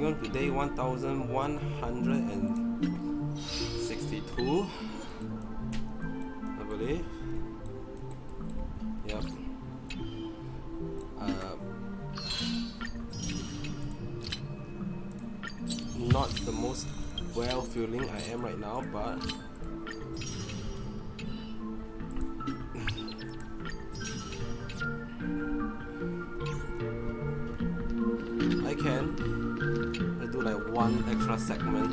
Welcome to day 1162, I believe. Yep. Not the most well feeling I am right now, but I can do like one extra segment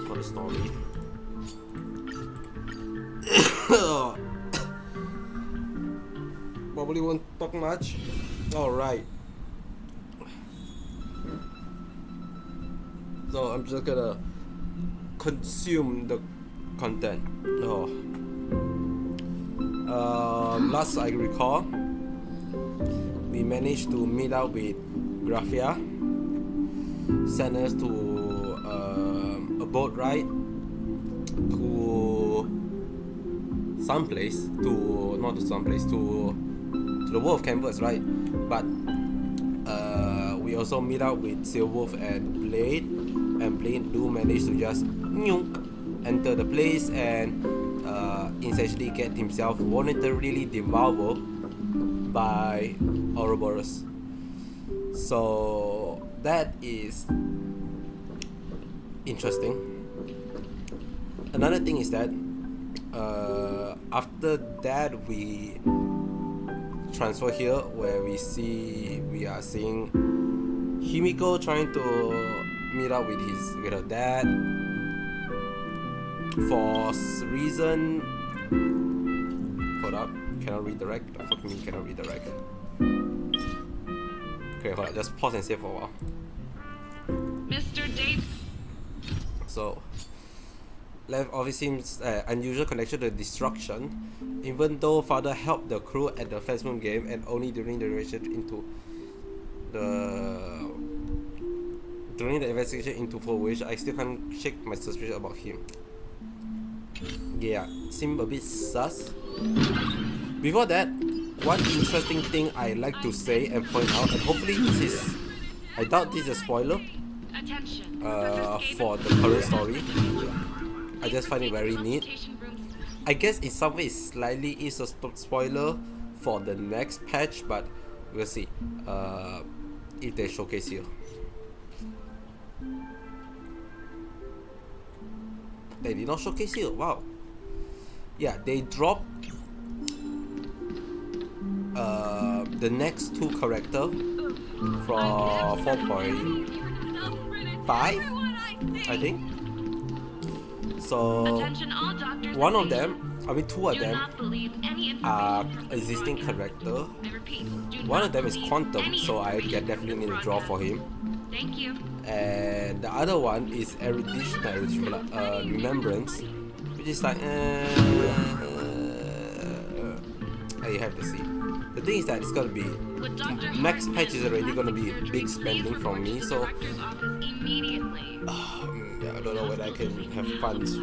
for the story. Probably won't talk much. Alright. So I'm just gonna consume the content. Last I recall, we managed to meet up with Graphia, sent us to a boat ride to someplace, to the World of Canvas, right? But we also meet up with Silverwolf and Blade, and Blade do manage to just enter the place and essentially get himself voluntarily devoured by Ouroboros. So that is interesting. Another thing is that after that we transfer here, where we are seeing Himiko trying to meet up with her dad for reason. Hold up, cannot redirect. The fuck me, cannot redirect. Okay, hold up, just pause and save for a while. Mr. Dave. So, Lev obviously seems unusual connection to destruction, even though father helped the crew at the First Moon game and only during the investigation into For Wish, I still can't shake my suspicion about him. Yeah, seem a bit sus. Before that, one interesting thing I like to say and point out, and hopefully I doubt this is a spoiler for the current story. I just find it very neat. I guess in some ways slightly is a spoiler for the next patch, but we'll see if they showcase here. They did not showcase here. Wow. Yeah, they dropped the next two character from 4.5, I think. So one of them, two of them are existing character. One of them is Quantum, so I definitely need to draw for him. Thank you. And the other one is Remembrance, which is like you have to see. The thing is that it's gonna be next patch is already gonna be big spending from me, so I don't know whether I can have funds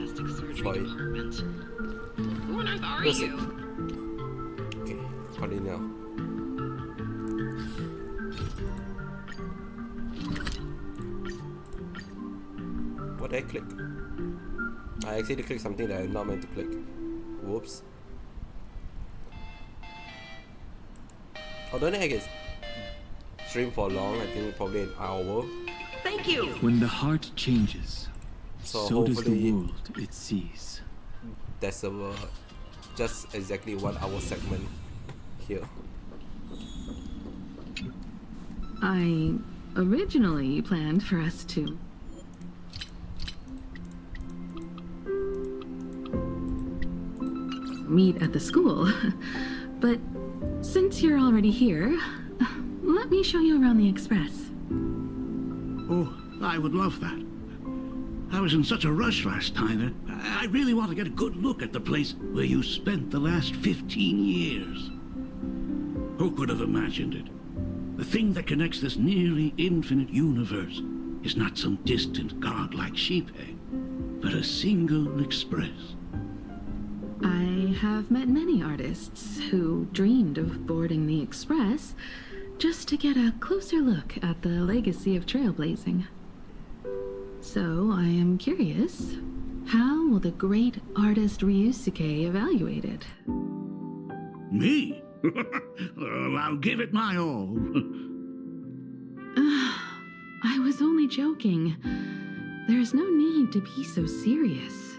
for it. We'll see. Okay, continue. What did I click? I actually clicked something that I'm not meant to click. Whoops. Although I guess stream for long, I think probably an hour. Thank you. When the heart changes, so does the world it sees. That's just exactly 1 hour segment here. I originally planned for us to meet at the school, but since you're already here, let me show you around the Express. Oh, I would love that. I was in such a rush last time that I really want to get a good look at the place where you spent the last 15 years. Who could have imagined it? The thing that connects this nearly infinite universe is not some distant godlike sheep head, but a single express. I have met many artists who dreamed of boarding the Express, just to get a closer look at the legacy of trailblazing. So I am curious, how will the great artist Ryusuke evaluate it? Me? Well, I'll give it my all. I was only joking. There's no need to be so serious.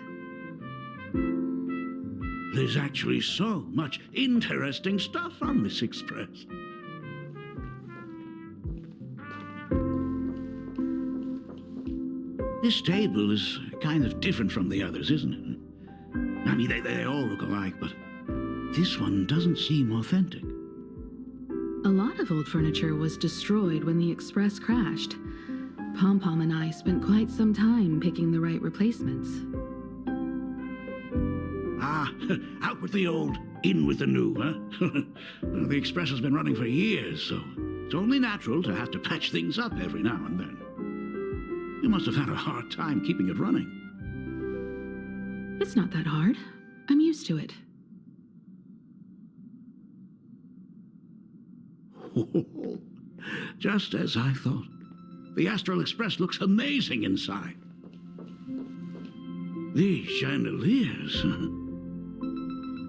There's actually so much interesting stuff on this express. This table is kind of different from the others, isn't it? I mean, they all look alike, but this one doesn't seem authentic. A lot of old furniture was destroyed when the express crashed. Pom-Pom and I spent quite some time picking the right replacements. Ah, out with the old, in with the new, huh? Well, the express has been running for years, so it's only natural to have to patch things up every now and then. You must have had a hard time keeping it running. It's not that hard. I'm used to it. Just as I thought. The Astral Express looks amazing inside. These chandeliers.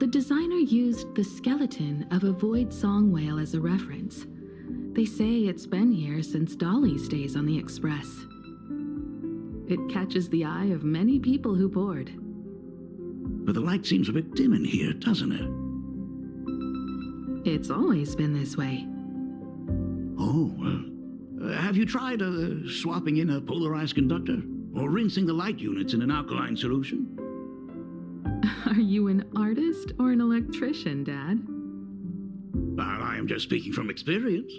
The designer used the skeleton of a void song whale as a reference. They say it's been here since Dolly's days on the Express. It catches the eye of many people who board. But the light seems a bit dim in here, doesn't it? It's always been this way. Oh, have you tried swapping in a polarized conductor? Or rinsing the light units in an alkaline solution? Are you an artist or an electrician, Dad? I am just speaking from experience.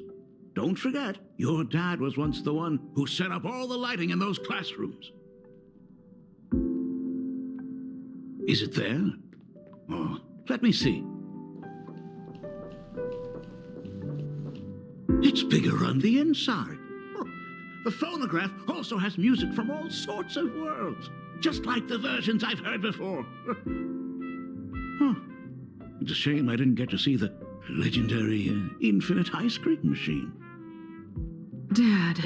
Don't forget, your dad was once the one who set up all the lighting in those classrooms. Is it there? Oh, let me see. It's bigger on the inside. Oh, the phonograph also has music from all sorts of worlds, just like the versions I've heard before. Huh. It's a shame I didn't get to see the legendary infinite ice cream machine. Dad,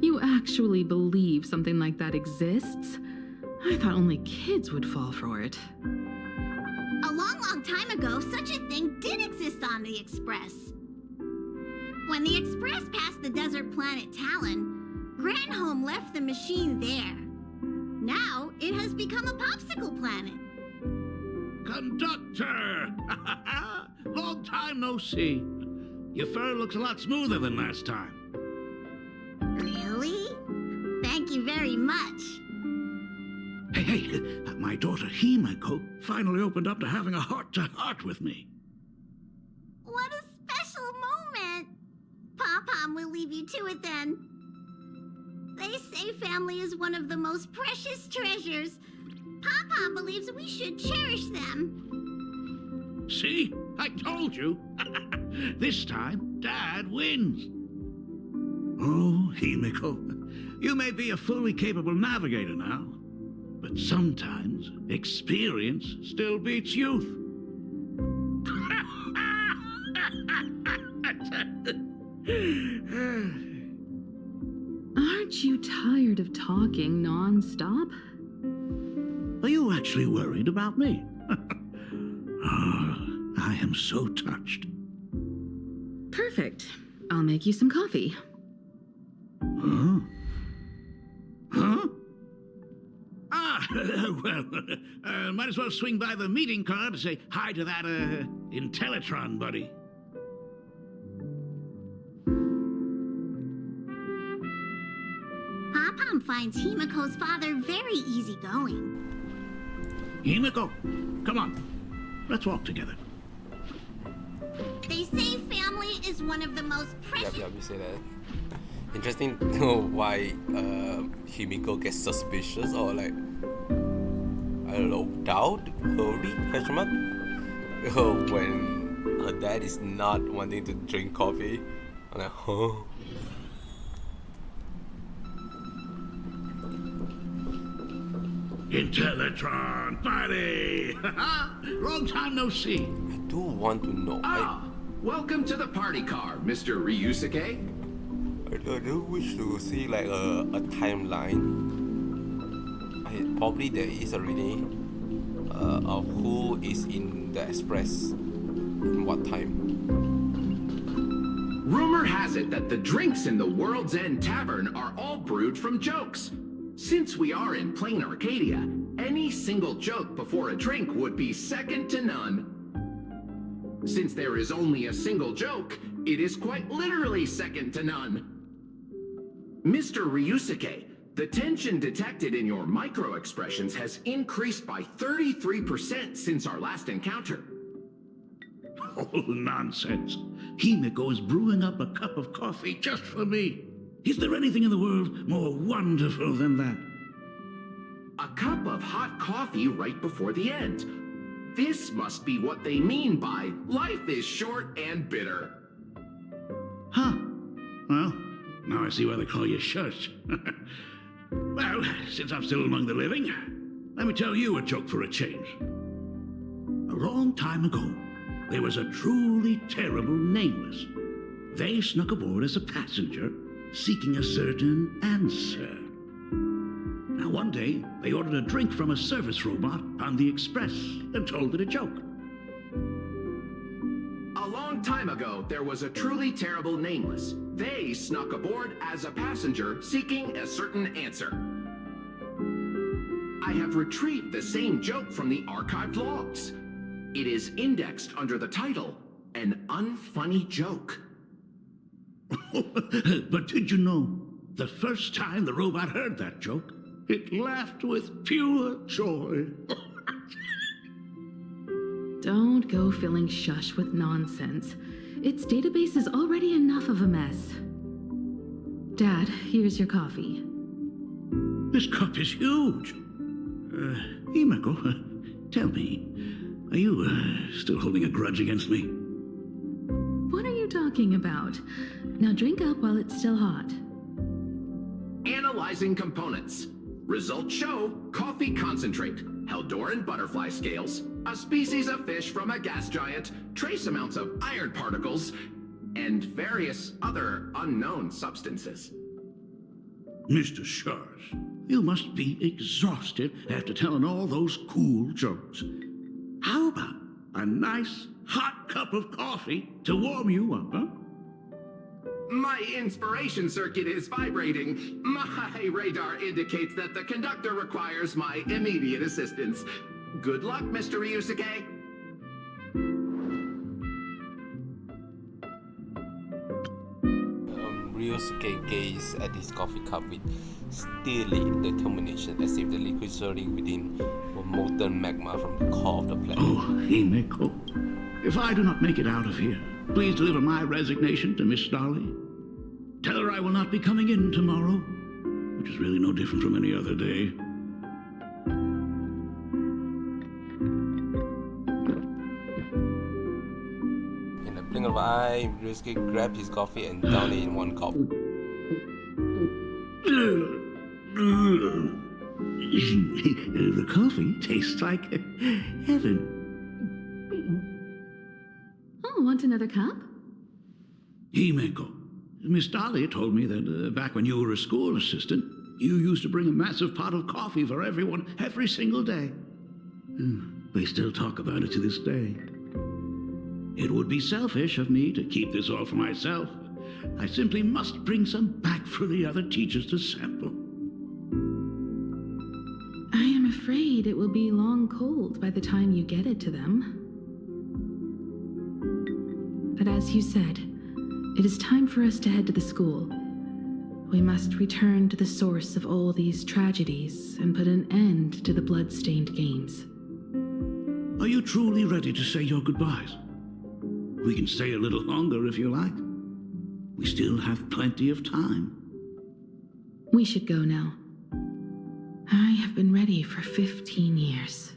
you actually believe something like that exists? I thought only kids would fall for it. A long time ago, such a thing did exist on the Express. When the Express passed the desert planet Talon, Granholm left the machine there. Now, it has become a popsicle planet. Conductor! Long time no see. Your fur looks a lot smoother than last time. Really? Thank you very much. Hey, my daughter Himeko finally opened up to having a heart-to-heart with me. What a special moment. Pom-Pom will leave you to it then. They say family is one of the most precious treasures. Pom-Pom believes we should cherish them. See? I told you. This time, Dad wins. Oh, Himeko, you may be a fully capable navigator now, but sometimes experience still beats youth. Aren't you tired of talking non-stop? Are you actually worried about me? Oh, I am so touched. Perfect. I'll make you some coffee. Huh? Huh? Ah, well, might as well swing by the meeting car to say hi to that, Intellitron buddy. Pom-Pom finds Himeko's father very easygoing. Himeko, come on. Let's walk together. They say family is one of the most precious... Yep, you say that. Interesting to know why Himiko gets suspicious or like, I don't know, doubt, worry, question mark? When her dad is not wanting to drink coffee. I'm like, huh? Intellitron, buddy! Long time no see. I do want to know. Ah, Welcome to the party car, Mr. Ryusuke. I do wish to see like a timeline. Probably there is already of who is in the express and what time. Rumor has it that the drinks in the World's End Tavern are all brewed from jokes. Since we are in plain Arcadia, any single joke before a drink would be second to none. Since there is only a single joke, it is quite literally second to none. Mr. Ryusuke, the tension detected in your micro-expressions has increased by 33% since our last encounter. Oh, nonsense. Himiko is brewing up a cup of coffee just for me. Is there anything in the world more wonderful than that? A cup of hot coffee right before the end. This must be what they mean by life is short and bitter. Huh. Well, now I see why they call you Shush. Well, since I'm still among the living, let me tell you a joke for a change. A long time ago, there was a truly terrible nameless. They snuck aboard as a passenger, seeking a certain answer. Now, one day, they ordered a drink from a service robot on the express and told it a joke. A long time ago, there was a truly terrible nameless. They snuck aboard as a passenger, seeking a certain answer. I have retrieved the same joke from the archived logs. It is indexed under the title, An Unfunny Joke. But did you know, the first time the robot heard that joke, it laughed with pure joy. Don't go filling Shush with nonsense. Its database is already enough of a mess. Dad, here's your coffee. This cup is huge. Himiko, tell me, are you still holding a grudge against me? What are you talking about? Now drink up while it's still hot. Analyzing components. Results show coffee concentrate, Heldoran butterfly scales, a species of fish from a gas giant, trace amounts of iron particles, and various other unknown substances. Mr. Shush, you must be exhausted after telling all those cool jokes. How about a nice hot cup of coffee to warm you up, huh? My inspiration circuit is vibrating. My radar indicates that the conductor requires my immediate assistance. Good luck, Mr. Ryusuke. Ryusuke gazed at his coffee cup with steely determination, as if the liquid surging within were molten magma from the core of the planet. Oh, Himiko, if I do not make it out of here, please deliver my resignation to Miss Dolly. Tell her I will not be coming in tomorrow, which is really no different from any other day. In a blink of an eye, Ryusuke grabbed his coffee and downed it in one gulp. The coffee tastes like heaven. Oh, want another cup? Himiko, Miss Dolly told me that back when you were a school assistant, you used to bring a massive pot of coffee for everyone every single day. They still talk about it to this day. It would be selfish of me to keep this all for myself. I simply must bring some back for the other teachers to sample. I am afraid it will be long cold by the time you get it to them. But as you said, it is time for us to head to the school. We must return to the source of all these tragedies and put an end to the blood-stained games. Are you truly ready to say your goodbyes? We can stay a little longer if you like. We still have plenty of time. We should go now. I have been ready for 15 years.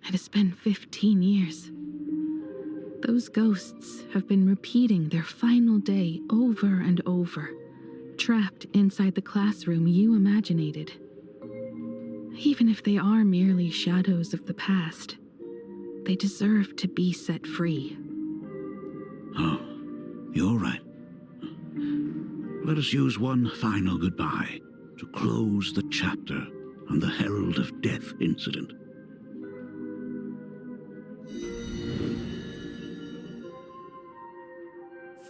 It has been 15 years. Those ghosts have been repeating their final day over and over, trapped inside the classroom you imaginated. Even if they are merely shadows of the past, they deserve to be set free. Oh, you're right. Let us use one final goodbye to close the chapter on the Herald of Death incident.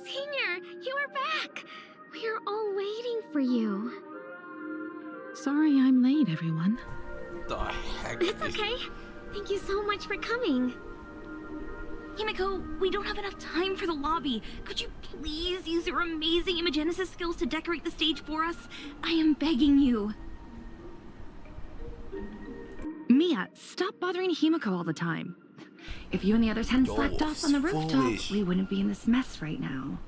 Senior, you are back! We are all waiting for you. Sorry I'm late, everyone. The heck It's is- okay. Thank you so much for coming. Himiko, we don't have enough time for the lobby. Could you please use your amazing Imagenesis skills to decorate the stage for us? I am begging you. Mia, stop bothering Himiko all the time. If you and the others hadn't Yo, slacked off on the rooftop, foolish. we wouldn't be in this mess right now.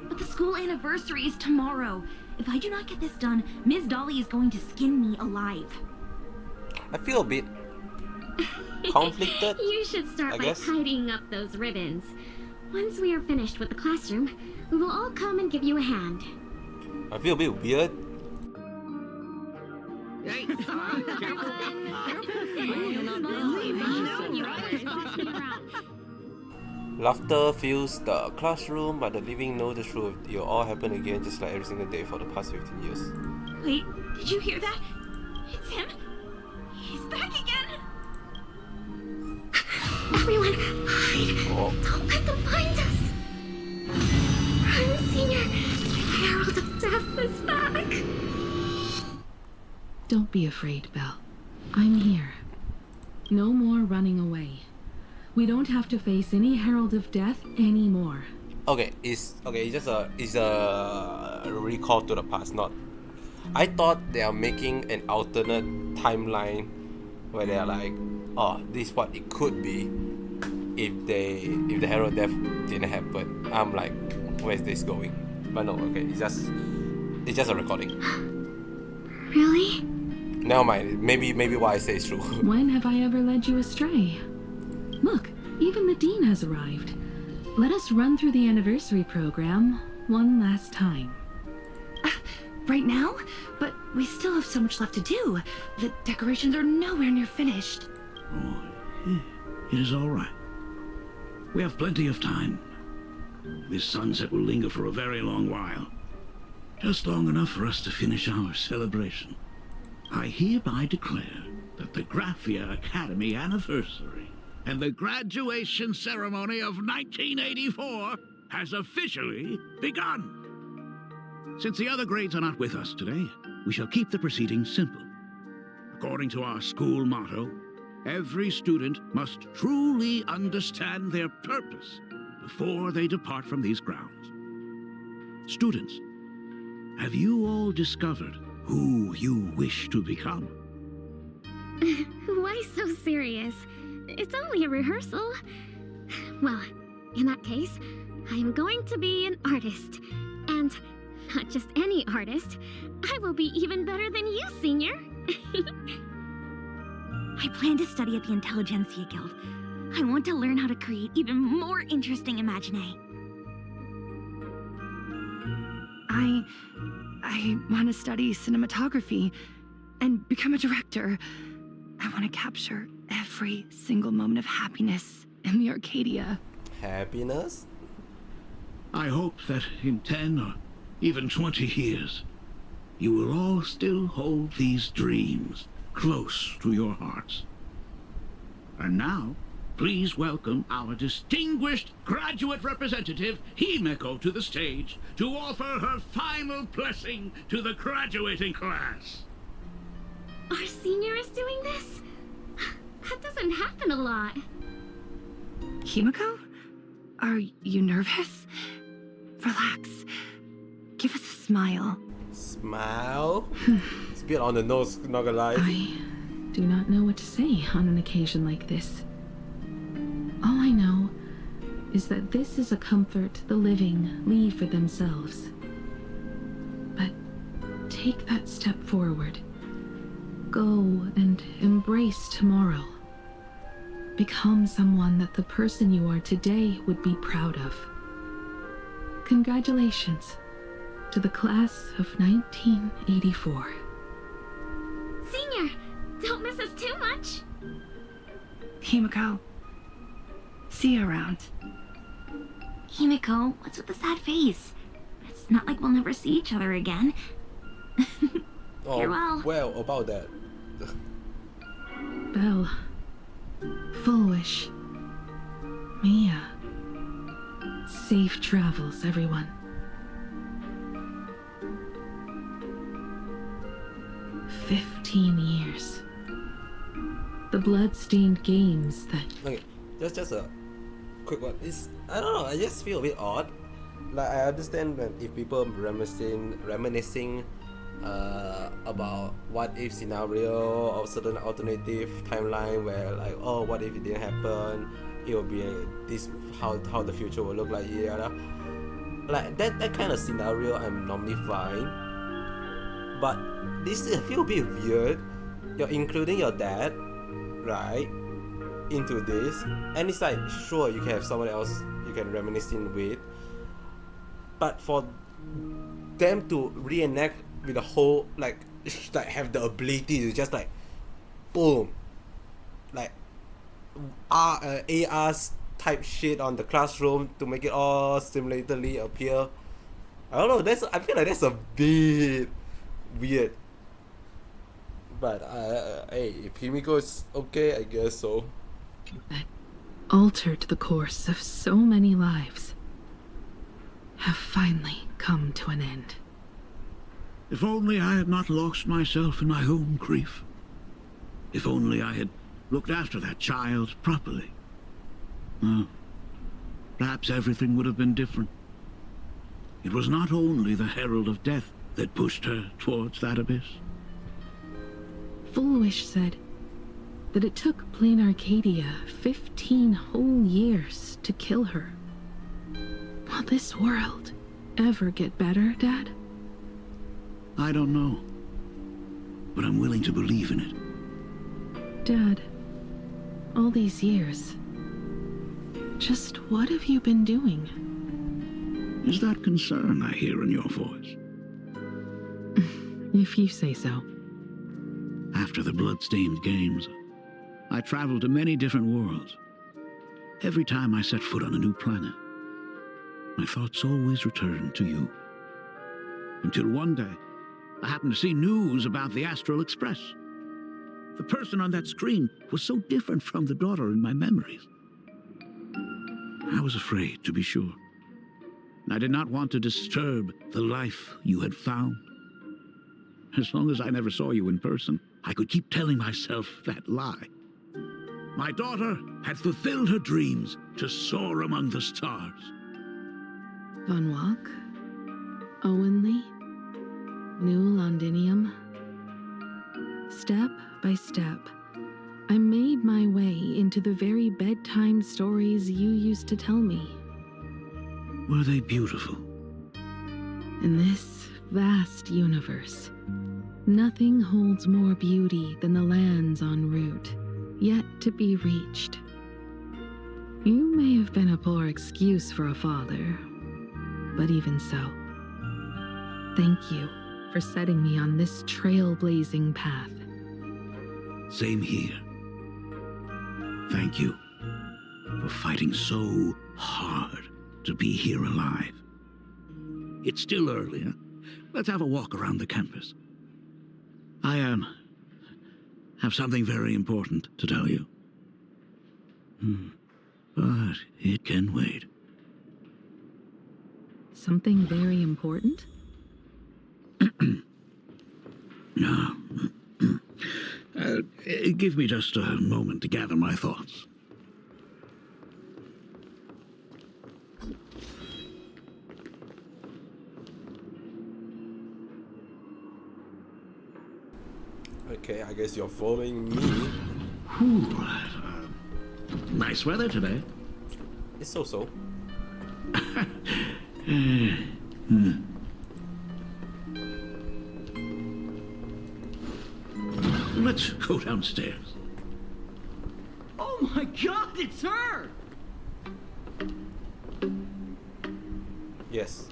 But the school anniversary is tomorrow. If I do not get this done, Ms. Dolly is going to skin me alive. I feel a bit conflicted. You should start I by guess. tidying up those ribbons. Once we are finished with the classroom, we will all come and give you a hand. I feel a bit weird. Hey, Laughter fills the classroom, but the living know the truth. It'll all happen again just like every single day for the past 15 years. Wait, did you hear that? It's him. He's back again. Everyone, hide! Oh, Don't let them find us! Run, Senior! The Herald of Death is back! Don't be afraid, Belle. I'm here. No more running away. We don't have to face any Herald of Death anymore. okay. It's just a recall to the past. Not. I thought they are making an alternate timeline where they are like, oh, this is what it could be if the Herald of Death didn't happen. I'm like, where's this going? But no, okay. It's just a recording. Really? Never mind. Maybe what I say is true. When have I ever led you astray? Look, even the Dean has arrived. Let us run through the anniversary program one last time. Right now? But we still have so much left to do. The decorations are nowhere near finished. Oh, it is all right. We have plenty of time. This sunset will linger for a very long while. Just long enough for us to finish our celebration. I hereby declare that the Graphia Academy anniversary and the graduation ceremony of 1984 has officially begun. Since the other grades are not with us today, we shall keep the proceedings simple. According to our school motto, every student must truly understand their purpose before they depart from these grounds. Students, have you all discovered who you wish to become? Why so serious? It's only a rehearsal. Well, in that case, I am going to be an artist. And not just any artist. I will be even better than you, Senior. I plan to study at the Intelligentsia Guild. I want to learn how to create even more interesting imaginae. I want to study cinematography and become a director. I want to capture every single moment of happiness in the Arcadia. Happiness? I hope that in 10 or even 20 years, you will all still hold these dreams close to your hearts. And now, please welcome our distinguished graduate representative, Himiko, to the stage to offer her final blessing to the graduating class. Our senior is doing this? That doesn't happen a lot. Himiko? Are you nervous? Relax. Give us a smile. Smile? It's a bit on the nose, not gonna lie. I do not know what to say on an occasion like this. All I know is that this is a comfort the living leave for themselves. But take that step forward. Go and embrace tomorrow. Become someone that the person you are today would be proud of. Congratulations. to the class of 1984. Senior, don't miss us too much. Himiko, see you around. Himiko, what's with the sad face? It's not like we'll never see each other again. Oh, well, about that. Belle, Full Wish, Mia. Safe travels, everyone. "15 years. The blood-stained games that... Okay, just a quick one. I don't know, I just feel a bit odd. Like, I understand that if people reminiscing about what if scenario or certain alternative timeline where like, oh, what if it didn't happen, it will be this, how the future will look like, yeah. Like that kind of scenario I'm normally fine, but this I feel a bit weird. You're including your dad, right, into this, and it's like, sure, you can have someone else you can reminiscing with, but for them to reenact with the whole, like have the ability to just like boom, like AR type shit on the classroom to make it all simulatedly appear. I don't know, I feel like that's a bit weird. But hey, if Himiko is okay, I guess so. That altered the course of so many lives have finally come to an end. If only I had not lost myself in my own grief. If only I had looked after that child properly. Perhaps everything would have been different. It was not only the herald of death that pushed her towards that abyss. Full Wish said that it took Plain Arcadia 15 whole years to kill her. Will this world ever get better, Dad? I don't know, but I'm willing to believe in it. Dad, all these years, just what have you been doing? Is that concern I hear in your voice? If you say so. After the blood-stained games, I traveled to many different worlds. Every time I set foot on a new planet, my thoughts always returned to you. Until one day, I happened to see news about the Astral Express. The person on that screen was so different from the daughter in my memories. I was afraid, to be sure. I did not want to disturb the life you had found. As long as I never saw you in person, I could keep telling myself that lie. My daughter had fulfilled her dreams to soar among the stars. Von Walk, Owenley, New Londinium. Step by step, I made my way into the very bedtime stories you used to tell me. Were they beautiful? In this vast universe, nothing holds more beauty than the lands en route, yet to be reached. You may have been a poor excuse for a father, but even so, thank you for setting me on this trailblazing path. Same here. Thank you for fighting so hard to be here alive. It's still early, huh? Let's have a walk around the campus. I have something very important to tell you. But it can wait. Something very important? No. Give me just a moment to gather my thoughts. Okay, I guess you're following me. Whew, nice weather today. It's so-so. Let's go downstairs. Oh my God, it's her! Yes.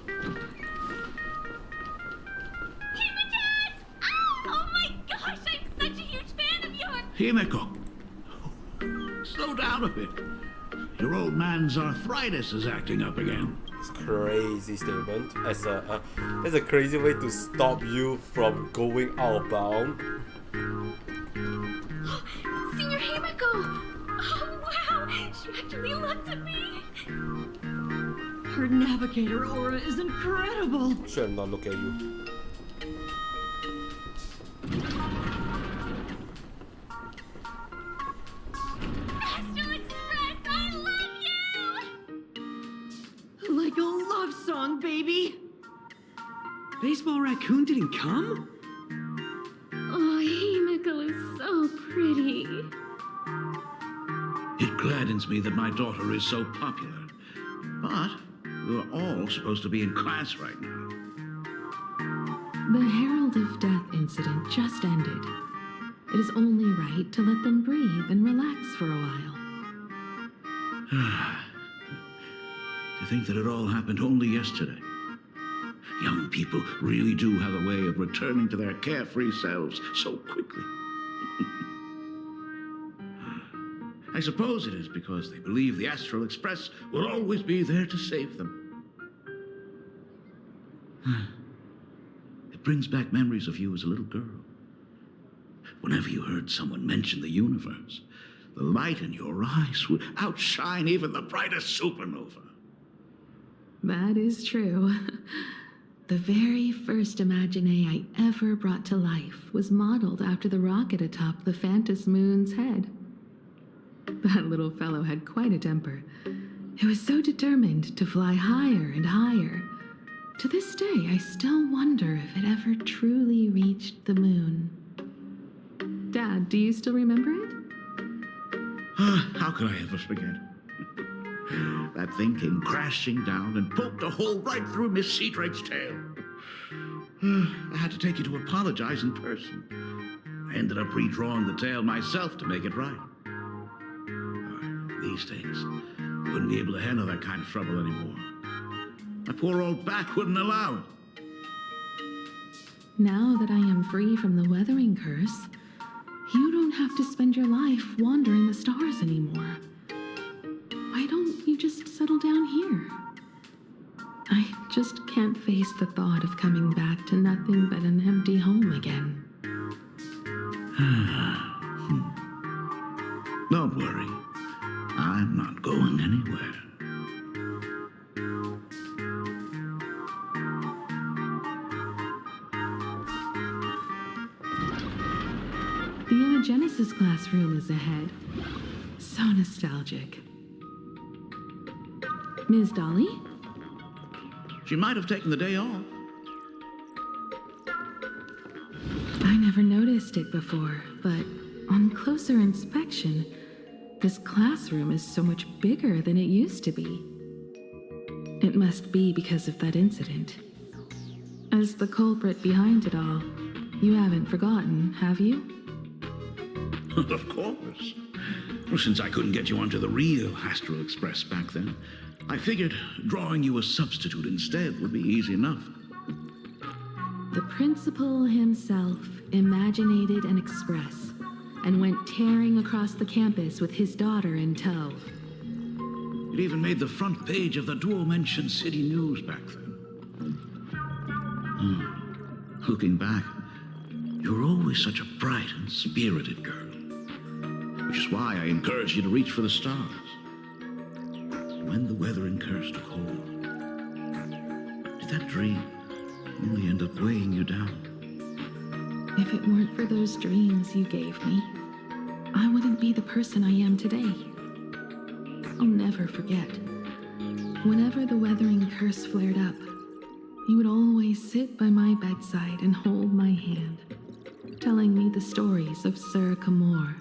Himeko, slow down a bit. Your old man's arthritis is acting up again. It's crazy statement. That's a crazy way to stop you from going outbound. Senior Himeko! Oh, wow! She actually looked at me! Her navigator aura is incredible. Should not look at you. Astral Express, I love you! Like a love song, baby. Baseball Raccoon didn't come? Oh, Himeko is so pretty. It gladdens me that my daughter is so popular. But we're all supposed to be in class right now. The Herald of Death incident just ended. It is only right to let them breathe and relax for a while. To think that it all happened only yesterday. Young people really do have a way of returning to their carefree selves so quickly. I suppose it is because they believe the Astral Express will always be there to save them. It brings back memories of you as a little girl. Whenever you heard someone mention the universe, the light in your eyes would outshine even the brightest supernova. That is true. The very first Imagine I ever brought to life was modeled after the rocket atop the Phantom Moon's head. That little fellow had quite a temper. It was so determined to fly higher and higher. To this day, I still wonder if it ever truly reached the moon. Dad, do you still remember it? How could I ever forget? That thing came crashing down and poked a hole right through Miss Seadrake's tail. I had to take you to apologize in person. I ended up redrawing the tail myself to make it right. These days, I wouldn't be able to handle that kind of trouble anymore. My poor old back wouldn't allow it. Now that I am free from the weathering curse, you don't have to spend your life wandering the stars anymore. Why don't you just settle down here? I just can't face the thought of coming back to nothing but an empty home again. Don't worry. I'm not going anywhere. The Imagenesis classroom is ahead. So nostalgic. Ms. Dolly? She might have taken the day off. I never noticed it before, but on closer inspection, this classroom is so much bigger than it used to be. It must be because of that incident. As the culprit behind it all, you haven't forgotten, have you? Of course. Well, since I couldn't get you onto the real Astral Express back then, I figured drawing you a substitute instead would be easy enough. The principal himself imaginated an express and went tearing across the campus with his daughter in tow. It even made the front page of the Dual-Mention City News back then. Looking back, you were always such a bright and spirited girl. Which is why I encourage you to reach for the stars. When the weathering curse took hold, did that dream only end up weighing you down? If it weren't for those dreams you gave me, I wouldn't be the person I am today. I'll never forget. Whenever the weathering curse flared up, you would always sit by my bedside and hold my hand, telling me the stories of Sir Camor.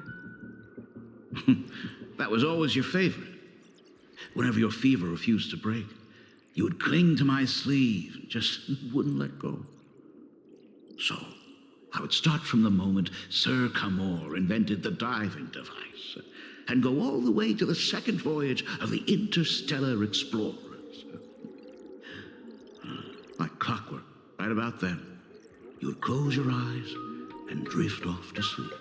That was always your favorite. Whenever your fever refused to break, you would cling to my sleeve and just wouldn't let go. So, I would start from the moment Sir Camor invented the diving device and go all the way to the second voyage of the interstellar explorers. Like clockwork, right about then, you would close your eyes and drift off to sleep.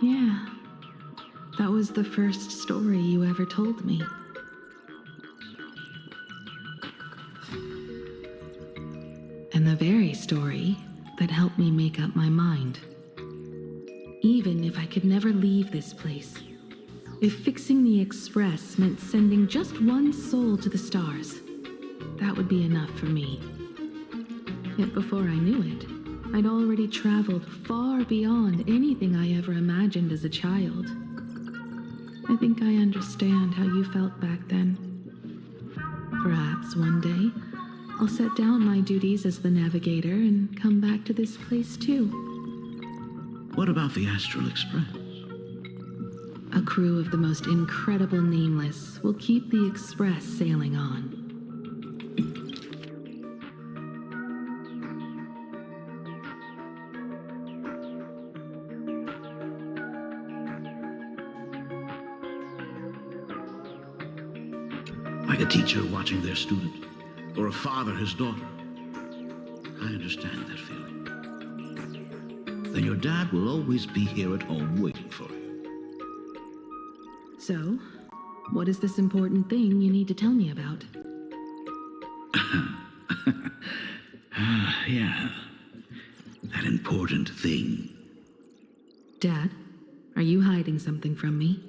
Yeah. That was the first story you ever told me. And the very story that helped me make up my mind. Even if I could never leave this place, if fixing the Express meant sending just one soul to the stars, that would be enough for me. Yet before I knew it, I'd already traveled far beyond anything I ever imagined as a child. I think I understand how you felt back then. Perhaps one day, I'll set down my duties as the navigator and come back to this place too. What about the Astral Express? A crew of the most incredible nameless will keep the Express sailing on. Like a teacher watching their student, or a father his daughter. I understand that feeling. Then your dad will always be here at home waiting for you. So, what is this important thing you need to tell me about? Yeah. That important thing. Dad, are you hiding something from me?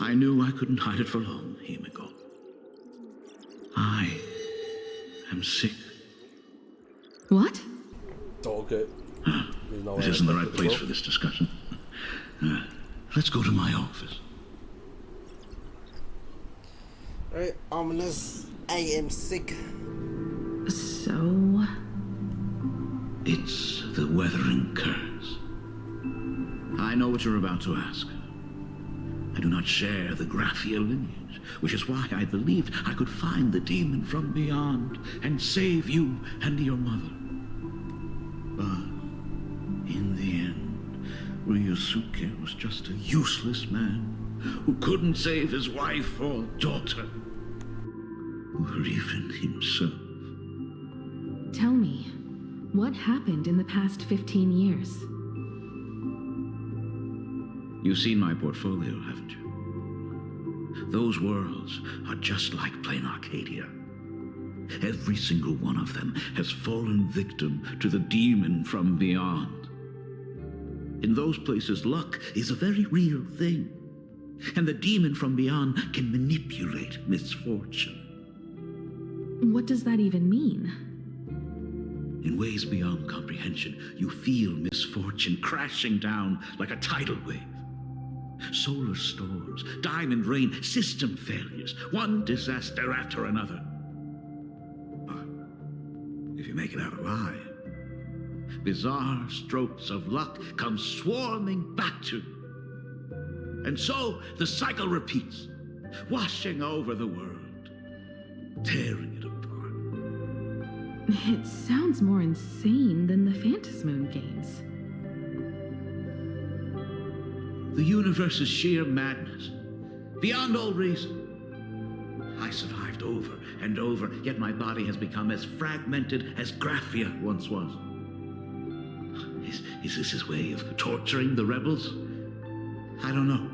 I knew I couldn't hide it for long, Himiko. I am sick. What? Okay. This isn't the right place for this discussion. Let's go to my office. Very ominous. I am sick. So? It's the Weathering Curse. I know what you're about to ask. I do not share the Graphia lineage, which is why I believed I could find the demon from beyond and save you and your mother. But in the end, Ryosuke was just a useless man who couldn't save his wife or daughter, or even himself. Tell me, what happened in the past 15 years? You've seen my portfolio, haven't you? Those worlds are just like plain Arcadia. Every single one of them has fallen victim to the demon from beyond. In those places, luck is a very real thing, and the demon from beyond can manipulate misfortune. What does that even mean? In ways beyond comprehension, you feel misfortune crashing down like a tidal wave. Solar storms, diamond rain, system failures, one disaster after another. But if you make it out alive, bizarre strokes of luck come swarming back to you. And so the cycle repeats, washing over the world, tearing it apart. It sounds more insane than the Phantasmoon games. The universe is sheer madness, beyond all reason. I survived over and over, yet my body has become as fragmented as Graphia once was. Is this his way of torturing the rebels? I don't know.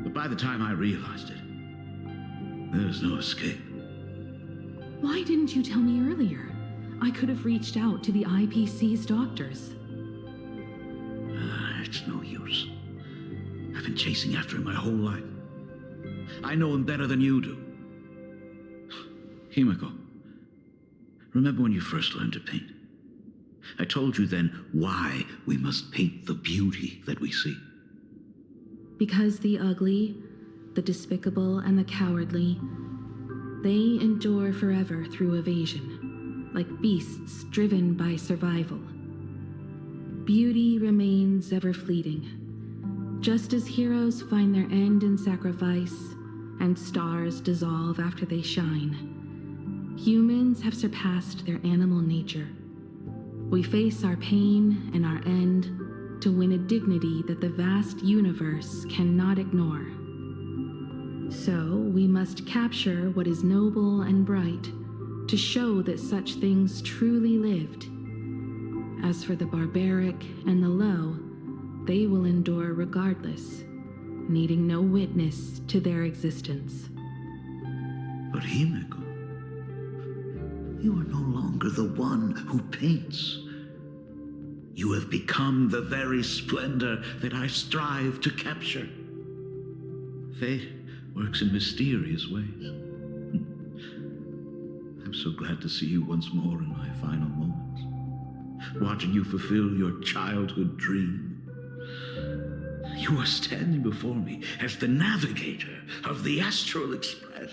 But by the time I realized it, there was no escape. Why didn't you tell me earlier? I could have reached out to the IPC's doctors. It's no use. I've been chasing after him my whole life. I know him better than you do. Himiko, remember when you first learned to paint? I told you then why we must paint the beauty that we see. Because the ugly, the despicable, and the cowardly, they endure forever through evasion, like beasts driven by survival. Beauty remains ever fleeting, just as heroes find their end in sacrifice, and stars dissolve after they shine. Humans have surpassed their animal nature. We face our pain and our end to win a dignity that the vast universe cannot ignore. So we must capture what is noble and bright to show that such things truly lived. As for the barbaric and the low, they will endure regardless, needing no witness to their existence. But Himiko, you are no longer the one who paints. You have become the very splendor that I strive to capture. Fate works in mysterious ways. I'm so glad to see you once more in my final moments, watching you fulfill your childhood dream. You are standing before me as the navigator of the Astral Express.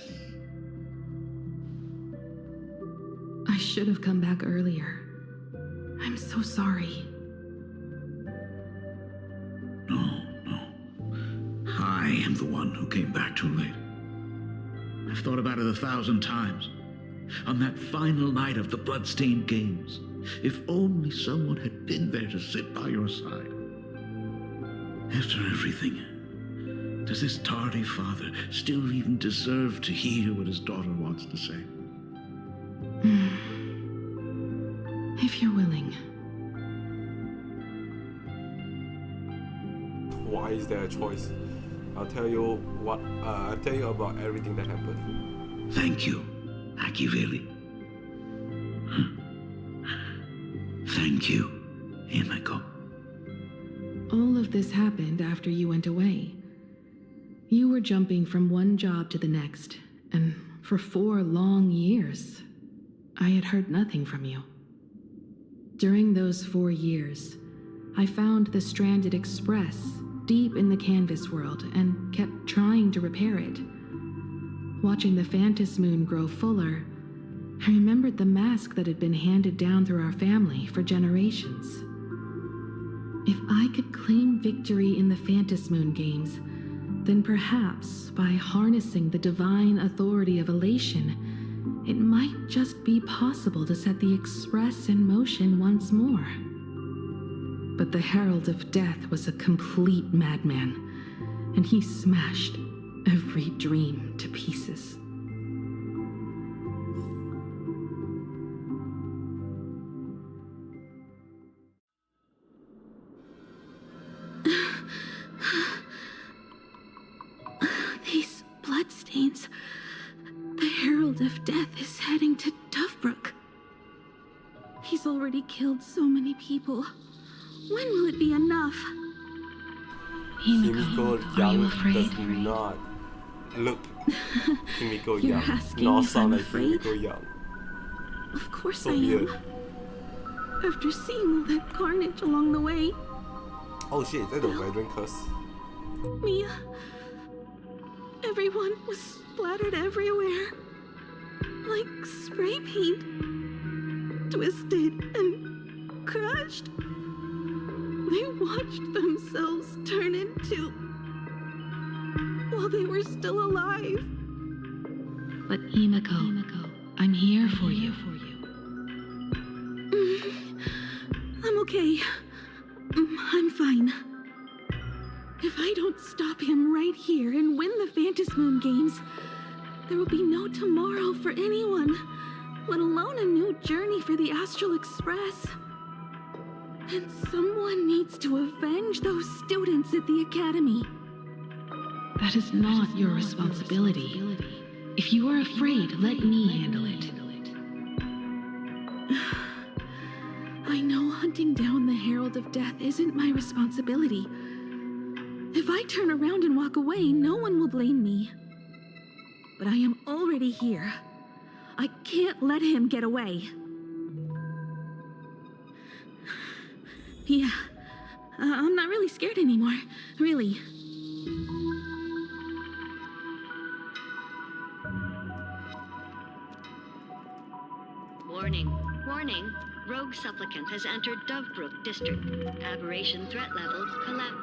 I should have come back earlier. I'm so sorry. No. I am the one who came back too late. I've thought about it 1,000 times. On that final night of the Bloodstained Games, if only someone had been there to sit by your side. After everything, does this tardy father still even deserve to hear what his daughter wants to say? If you're willing. Why is there a choice? I'll tell you about everything that happened. Thank you, Akiveli. Thank you, Himiko. All of this happened after you went away. You were jumping from one job to the next, and for 4 long years, I had heard nothing from you. During those 4 years, I found the stranded Express deep in the canvas world and kept trying to repair it. Watching the Phantom Moon grow fuller, I remembered the mask that had been handed down through our family for generations. If I could claim victory in the Phantom Moon games, then perhaps by harnessing the divine authority of elation, it might just be possible to set the Express in motion once more. But the Herald of Death was a complete madman, and he smashed every dream to pieces. These bloodstains. The Herald of Death is heading to Dovebrook. He's already killed so many people. When will it be enough? Himiko are you Young afraid? does not look Himiko You're Young, asking nor if sound I'm like afraid? Himiko Young. Of course So I weird. am. After seeing all that carnage along the way, Oh shit, is that the Vedran curse? Mia, everyone was splattered everywhere. Like spray paint. Twisted and crushed. They watched themselves turn into... while they were still alive. But Himiko, I'm here for you. I'm okay. I'm fine. If I don't stop him right here and win the Phantom Moon games, there will be no tomorrow for anyone, let alone a new journey for the Astral Express. And someone needs to avenge those students at the Academy. That is not your responsibility. If you are afraid, let me handle it. I know hunting down the Herald of Death isn't my responsibility. If I turn around and walk away, no one will blame me. But I am already here. I can't let him get away. Yeah, I'm not really scared anymore, really. Warning, warning. Rogue supplicant has entered Dovebrook district. Aberration threat level collapse.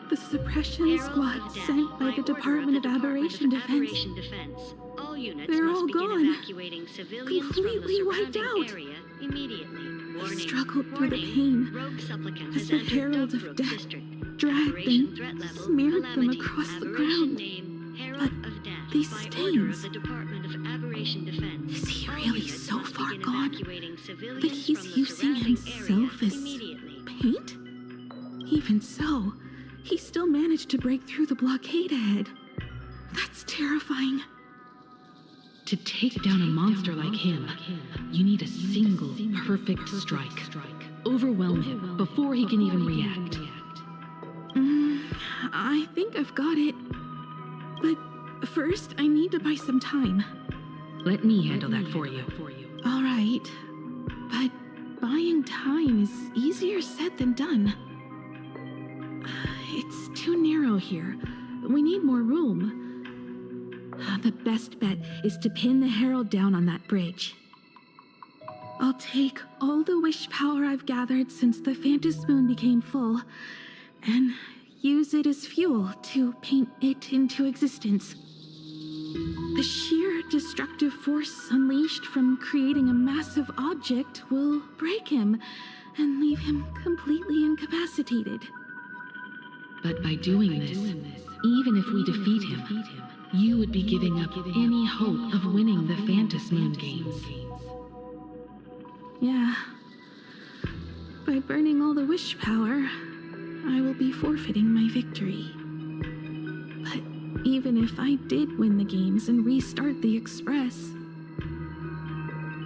The suppression squad sent by the Department of Aberration Defense. All units They're must all begin gone. evacuating civilians Completely from the wiped surrounding out. area immediately. I Warning, struggled through the warning. pain Rogue supplicant as has the entered Herald of Dovebrook Death district. dragged Aberration and threat level smeared them calamity. across the Aberration ground. name Herald of Death. These By order of stains. the Department of Aberration Defense, Is he all really units so must far begin gone evacuating that civilians he's from the using surrounding himself area as immediately. paint? Even so, he still managed to break through the blockade ahead. That's terrifying. To take down a monster like him, you need a single perfect strike. Overwhelm him before he can even react. I think I've got it. But first, I need to buy some time. Let me handle that for you. All right. But buying time is easier said than done. It's too narrow here. We need more room. The best bet is to pin the Herald down on that bridge. I'll take all the wish power I've gathered since the Phantom Moon became full, and use it as fuel to paint it into existence. The sheer destructive force unleashed from creating a massive object will break him and leave him completely incapacitated. But by doing this, even if we defeat him, you would be giving up any hope of winning the Phantom Moon games. Yeah. By burning all the wish power, I will be forfeiting my victory. But even if I did win the games and restart the Express,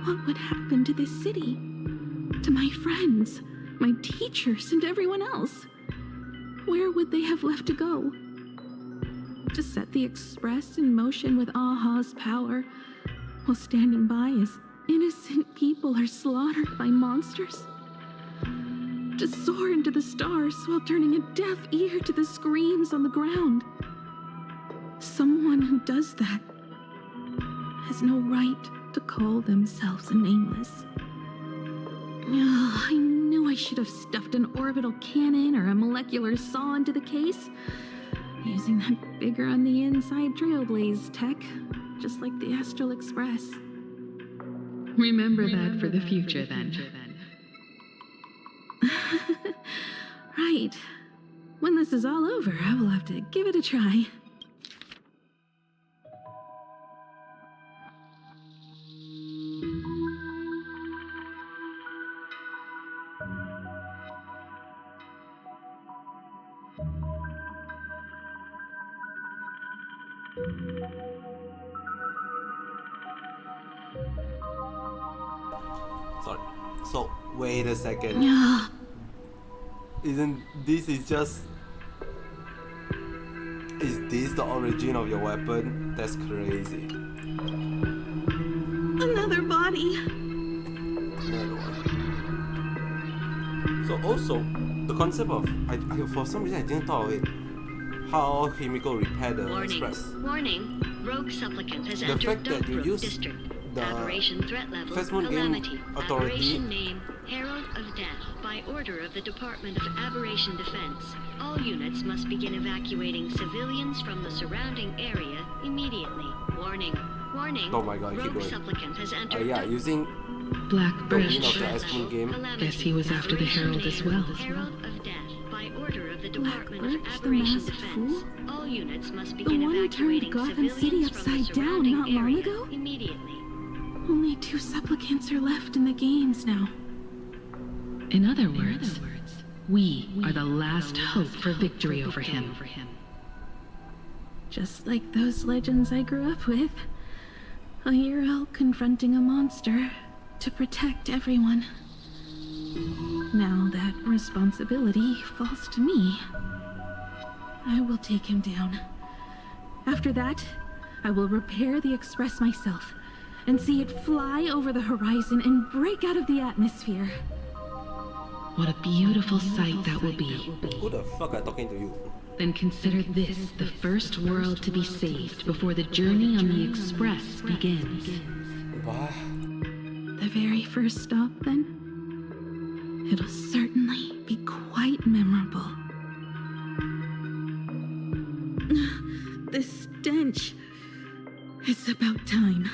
what would happen to this city? To my friends, my teachers, and everyone else? Where would they have left to go? To set the Express in motion with Aha's power, while standing by as innocent people are slaughtered by monsters? To soar into the stars while turning a deaf ear to the screams on the ground? Someone who does that has no right to call themselves nameless. I knew I should have stuffed an orbital cannon or a molecular saw into the case, using that bigger on the inside Trailblaze tech, just like the Astral Express. Remember that for the future, then. Right. When this is all over, I will have to give it a try. Sorry. So, wait a second. Isn't this is just... Is this the origin of your weapon? That's crazy. Another body. Another one. So also, the concept of... I for some reason I didn't thought of it. How Himiko repaired the Express. Warning. Rogue supplicant has The entered fact that you Dugbrook use District. the Aberration threat level, Phantom Moon calamity. Game Authority. Aberration name, Herald of Death. By order of the Department of Aberration Defense, all units must begin evacuating civilians from the surrounding area immediately. Warning. Warning. Oh my god, keep Rogue going. supplicant has entered Yeah, using Black the win Bridge. of the Phantom Moon game. Guess he was after the Herald as well. Herald of Death. By order of the Black Department Bridge, of the Aberration masked Defense, fool? all units must The begin one who turned evacuating Gotham City civilians from the upside down surrounding not long area ago? immediately. Only 2 supplicants are left in the games now. In other words, we are the last hope for victory over him. Just like those legends I grew up with. A hero confronting a monster to protect everyone. Now that responsibility falls to me. I will take him down. After that, I will repair the Express myself and see it fly over the horizon and break out of the atmosphere. What a beautiful sight that will be. Who the fuck are talking to you? Then consider this the first world to be saved before the journey on the Express begins. What? The very first stop, then? It'll certainly be quite memorable. The stench. It's about time.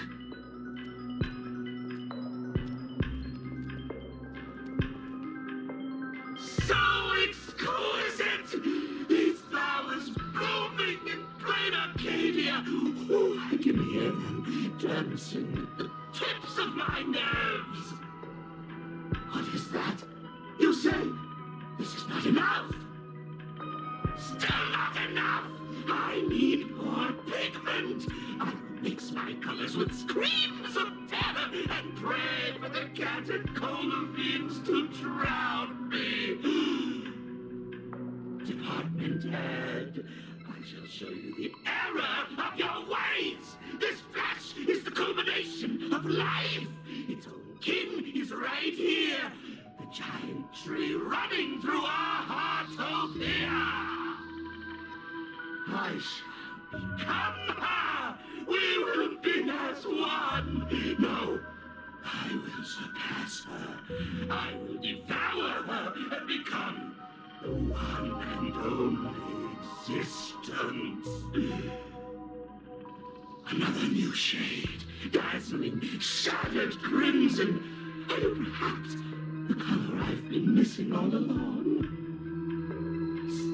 So exquisite! These flowers blooming in plain Arcadia! Who them dancing at the tips of my nerves. What is that? You say this is not enough? Still not enough! I need more pigment! I will mix my colors with screams of terror and pray for the catecholamines to drown me! Department head, I shall show you the error of your ways! This flesh is the culmination of life! Its own kin is right here! The giant tree running through our heartopia! I shall become her! We will be as one! No, I will surpass her. I will devour her and become the one and only existence. Another new shade, dazzling, shattered crimson, and perhaps the color I've been missing all along.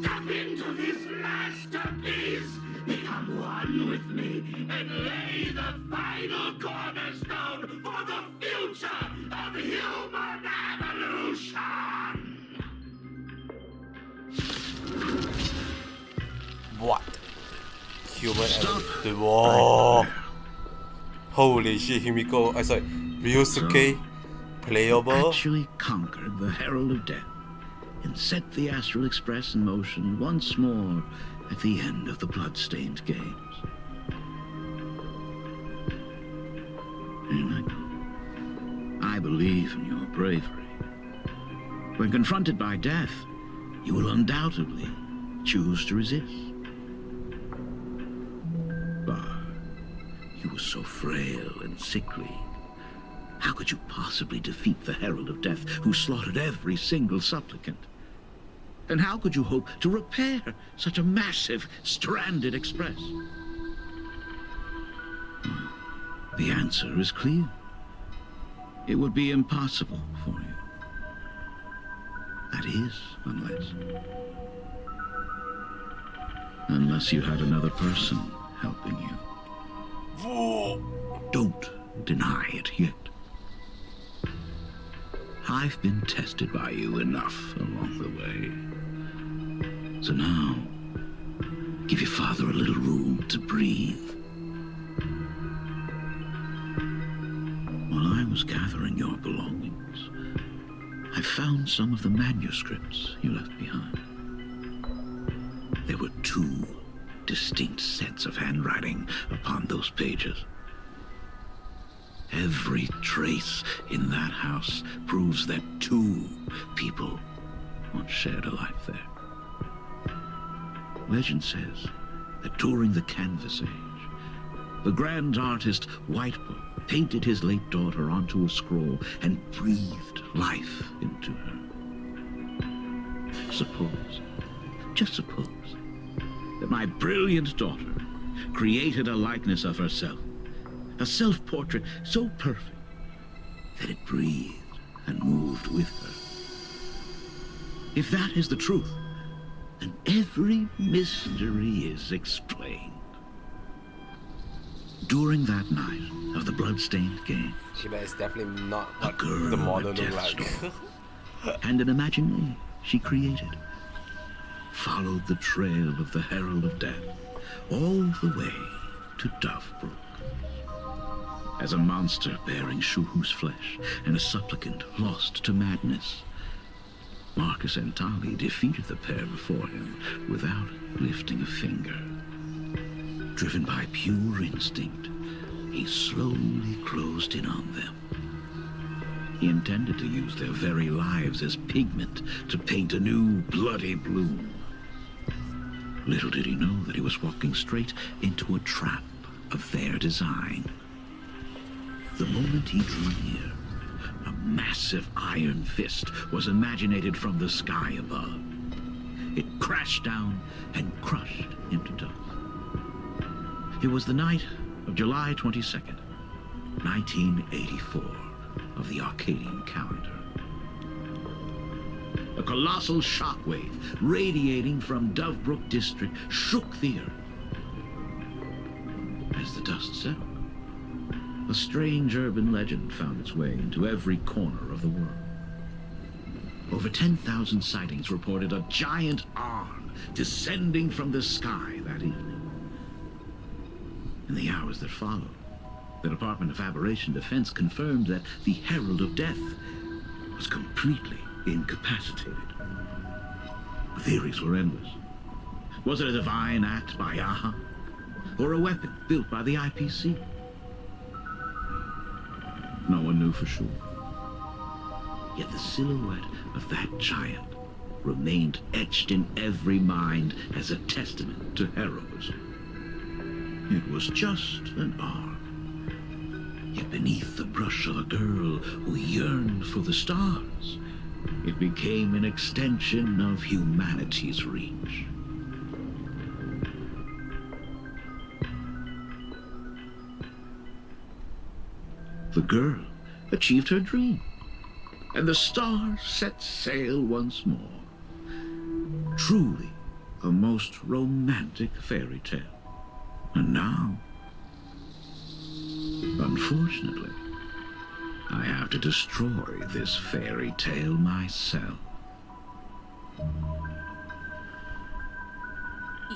Step into this masterpiece, become one with me, and lay the final cornerstone for the future of human evolution! What? Human evolution? Whoa! Holy shit, Himiko, Ryusuke, playable? Actually conquered the Herald of Death and set the Astral Express in motion once more at the end of the Bloodstained Games. I believe in your bravery. When confronted by death, you will undoubtedly choose to resist. But you were so frail and sickly. How could you possibly defeat the Herald of Death, who slaughtered every single supplicant? And how could you hope to repair such a massive, stranded express? The answer is clear. It would be impossible for you. That is, unless you had another person helping you. Don't deny it yet. I've been tested by you enough along the way. So now, give your father a little room to breathe. While I was gathering your belongings, I found some of the manuscripts you left behind. There were 2 distinct sets of handwriting upon those pages. Every trace in that house proves that 2 people once shared a life there. Legend says that during the Canvas Age, the grand artist Whitebook painted his late daughter onto a scroll and breathed life into her. Suppose, just suppose, that my brilliant daughter created a likeness of herself, a self-portrait so perfect that it breathed and moved with her. If that is the truth, then every mystery is explained. During that night of the Bloodstained Games, that is definitely not what the model look like. And an imaginary she created followed the trail of the Herald of Death all the way to Dovebrook. As a monster bearing Shuhu's flesh and a supplicant lost to madness, Marcus and Tali defeated the pair before him without lifting a finger. Driven by pure instinct, he slowly closed in on them. He intended to use their very lives as pigment to paint a new bloody blue. Little did he know that he was walking straight into a trap of their design. The moment he drew near, a massive iron fist was imaginated from the sky above. It crashed down and crushed into dust. It was the night of July 22nd, 1984, of the Arcadian calendar. A colossal shockwave radiating from Dovebrook district shook the earth. As the dust settled, a strange urban legend found its way into every corner of the world. Over 10,000 sightings reported a giant arm descending from the sky that evening. In the hours that followed, the Department of Aberration Defense confirmed that the Herald of Death was completely incapacitated. The theories were endless. Was it a divine act by Yaha? Or a weapon built by the IPC? No one knew for sure. Yet the silhouette of that giant remained etched in every mind as a testament to heroism. It was just an arm. Yet beneath the brush of a girl who yearned for the stars, it became an extension of humanity's reach. The girl achieved her dream, and the stars set sail once more. Truly a most romantic fairy tale. And now, unfortunately, I have to destroy this fairy tale myself.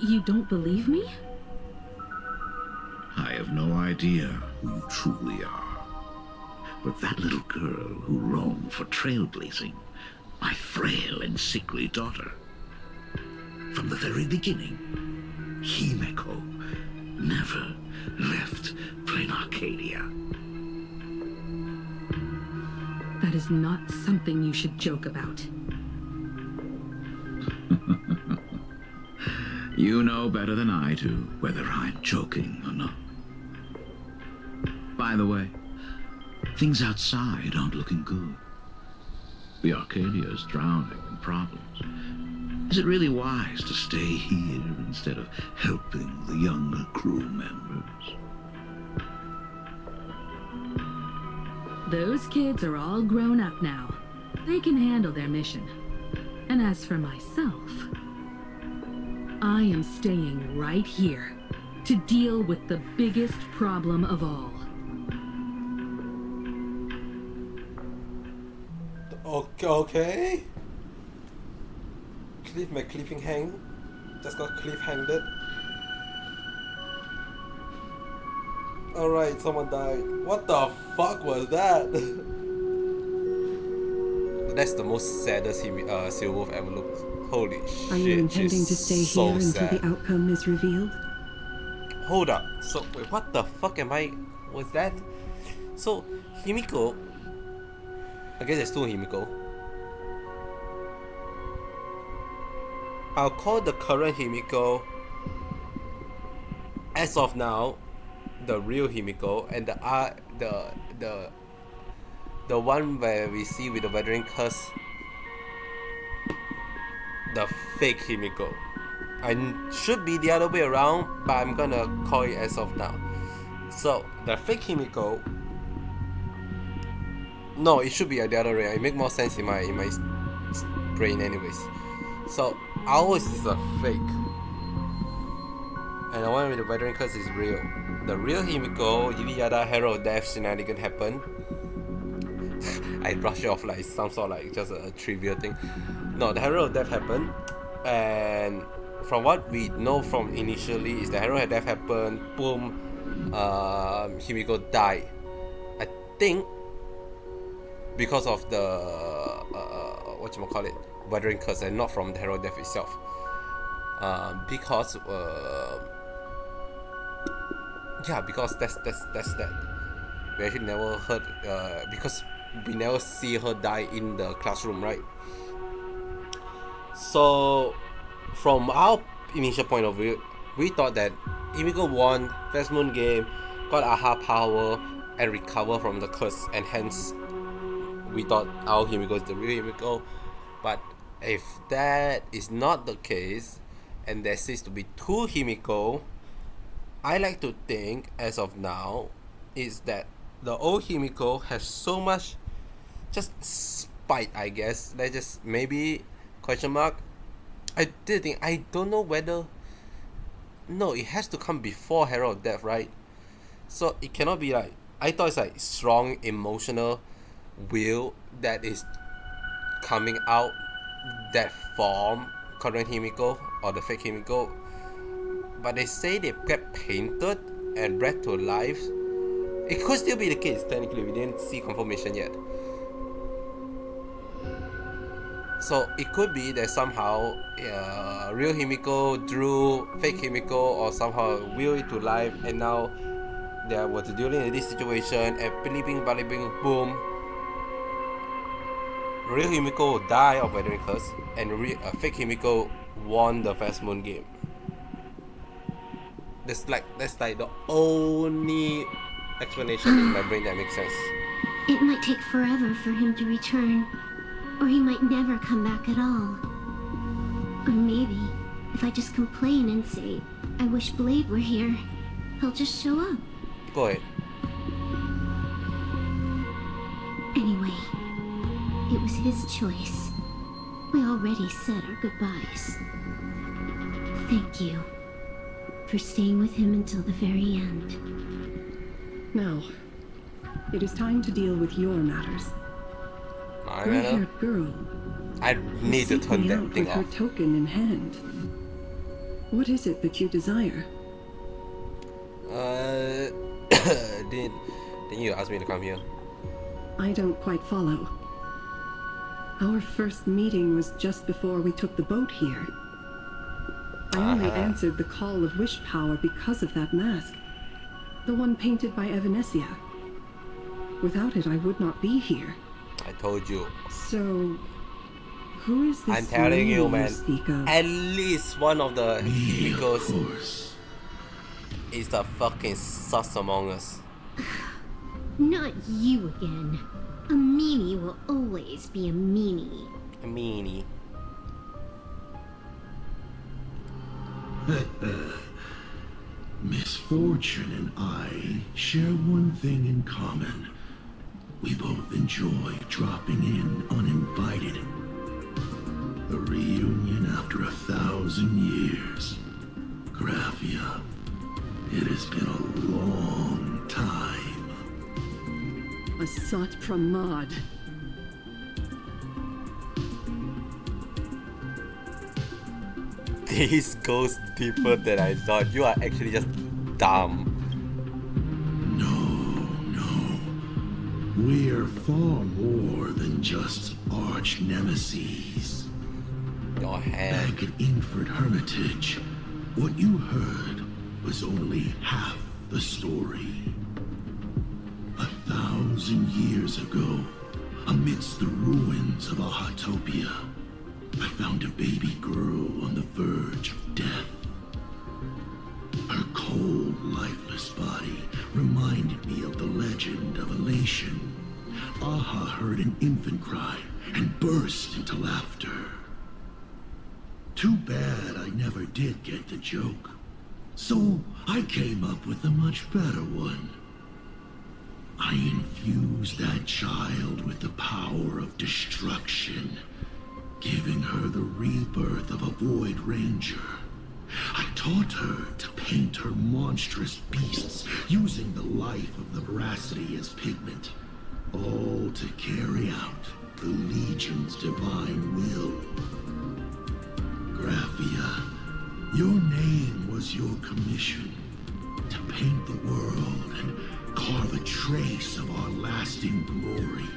You don't believe me? I have no idea who you truly are. But that little girl who roamed for trailblazing, my frail and sickly daughter. From the very beginning, Himeko never left Plain Arcadia. That is not something you should joke about. You know better than I do whether I'm joking or not. By the way, things outside aren't looking good. The Arcadia is drowning in problems. Is it really wise to stay here instead of helping the younger crew members? Those kids are all grown up now. They can handle their mission. And as for myself, I am staying right here to deal with the biggest problem of all. Okay. Cliffhang. Just got cliffhanged. Alright, someone died. What the fuck was that? That's the most saddest Silver Wolf ever looked. Holy shit. Are you intending to stay so here until sad. the outcome is revealed? Hold up. So, wait, what the fuck am I... Was that? So, Himiko... I guess there's two Himiko. I'll call the current Himiko, as of now, the real Himiko, and the one where we see with the weathering curse, the fake Himiko. I should be the other way around, but I'm gonna call it as of now. So the fake Himiko. No, it should be the other way. It makes more sense in my brain, anyways. So ours is a fake, and the one with the weathering curse is real. The real Himiko, yada Herald of Death shenanigan happened. I brush it off like some sort of like just a trivial thing. No, the Herald of Death happened, and from what we know from initially is the Herald of Death happened. Boom, Himiko died. I think because of the whatchamacallit, weathering curse, and not from the Herald of Death itself. Because that's that. We actually never heard because we never see her die in the classroom, right? So from our initial point of view, we thought that Himiko won First Moon game, got Aha power, and recover from the curse, and hence we thought our Himiko is the real Himiko. But if that is not the case, and there seems to be two Himiko, I like to think, as of now, is that the old Himiko has so much just spite, I guess. Let's just maybe question mark. I did think, I don't know whether, no, it has to come before Herald of Death, right? So it cannot be like I thought it's like strong emotional will that is coming out that form current Himiko or the fake Himiko, but they say they get painted and bred to life. It could still be the case. Technically, we didn't see confirmation yet. So it could be that somehow real Himiko drew fake Himiko or somehow will it to life, and now they were dealing with this situation and bing, boom. Real Himiko died of weathering curse and fake Himiko won the Fast Moon game. That's like the only explanation in my brain that makes sense. It might take forever for him to return, or he might never come back at all. Or maybe, if I just complain and say, I wish Blade were here, he'll just show up. Go ahead. Anyway, it was his choice. We already said our goodbyes. Thank you for staying with him until the very end. Now, it is time to deal with your matters. My Gray-haired girl. I need to turn that thing with her off. token in hand. What is it that you desire? Didn't you ask me to come here? I don't quite follow. Our first meeting was just before we took the boat here. I only answered the call of wish power because of that mask. The one painted by Evanesia. Without it, I would not be here. I told you. So, who is this? I'm telling you, man. Speak of? At least one of the Me, of Himikos course. is the fucking sus among us. Not you again. A meanie will always be a meanie. A meanie. Misfortune and I share one thing in common. We both enjoy dropping in uninvited. A reunion after 1,000 years. Graphia, it has been a long time. A Sat Pramad. This goes deeper than I thought. You are actually just dumb. We're far more than just arch nemesis. Your head. Back at Ingford Hermitage, what you heard was only half the story. 1,000 years ago, amidst the ruins of Ahatopia, I found a baby girl on the verge of death. Her cold, lifeless body reminded me of the legend of Elation. Aha heard an infant cry and burst into laughter. Too bad I never did get the joke. So I came up with a much better one. I infused that child with the power of destruction, giving her the rebirth of a Void Ranger. I taught her to paint her monstrous beasts using the life of the veracity as pigment, all to carry out the Legion's divine will. Graphia, your name was your commission, to paint the world and carve a trace of our lasting glory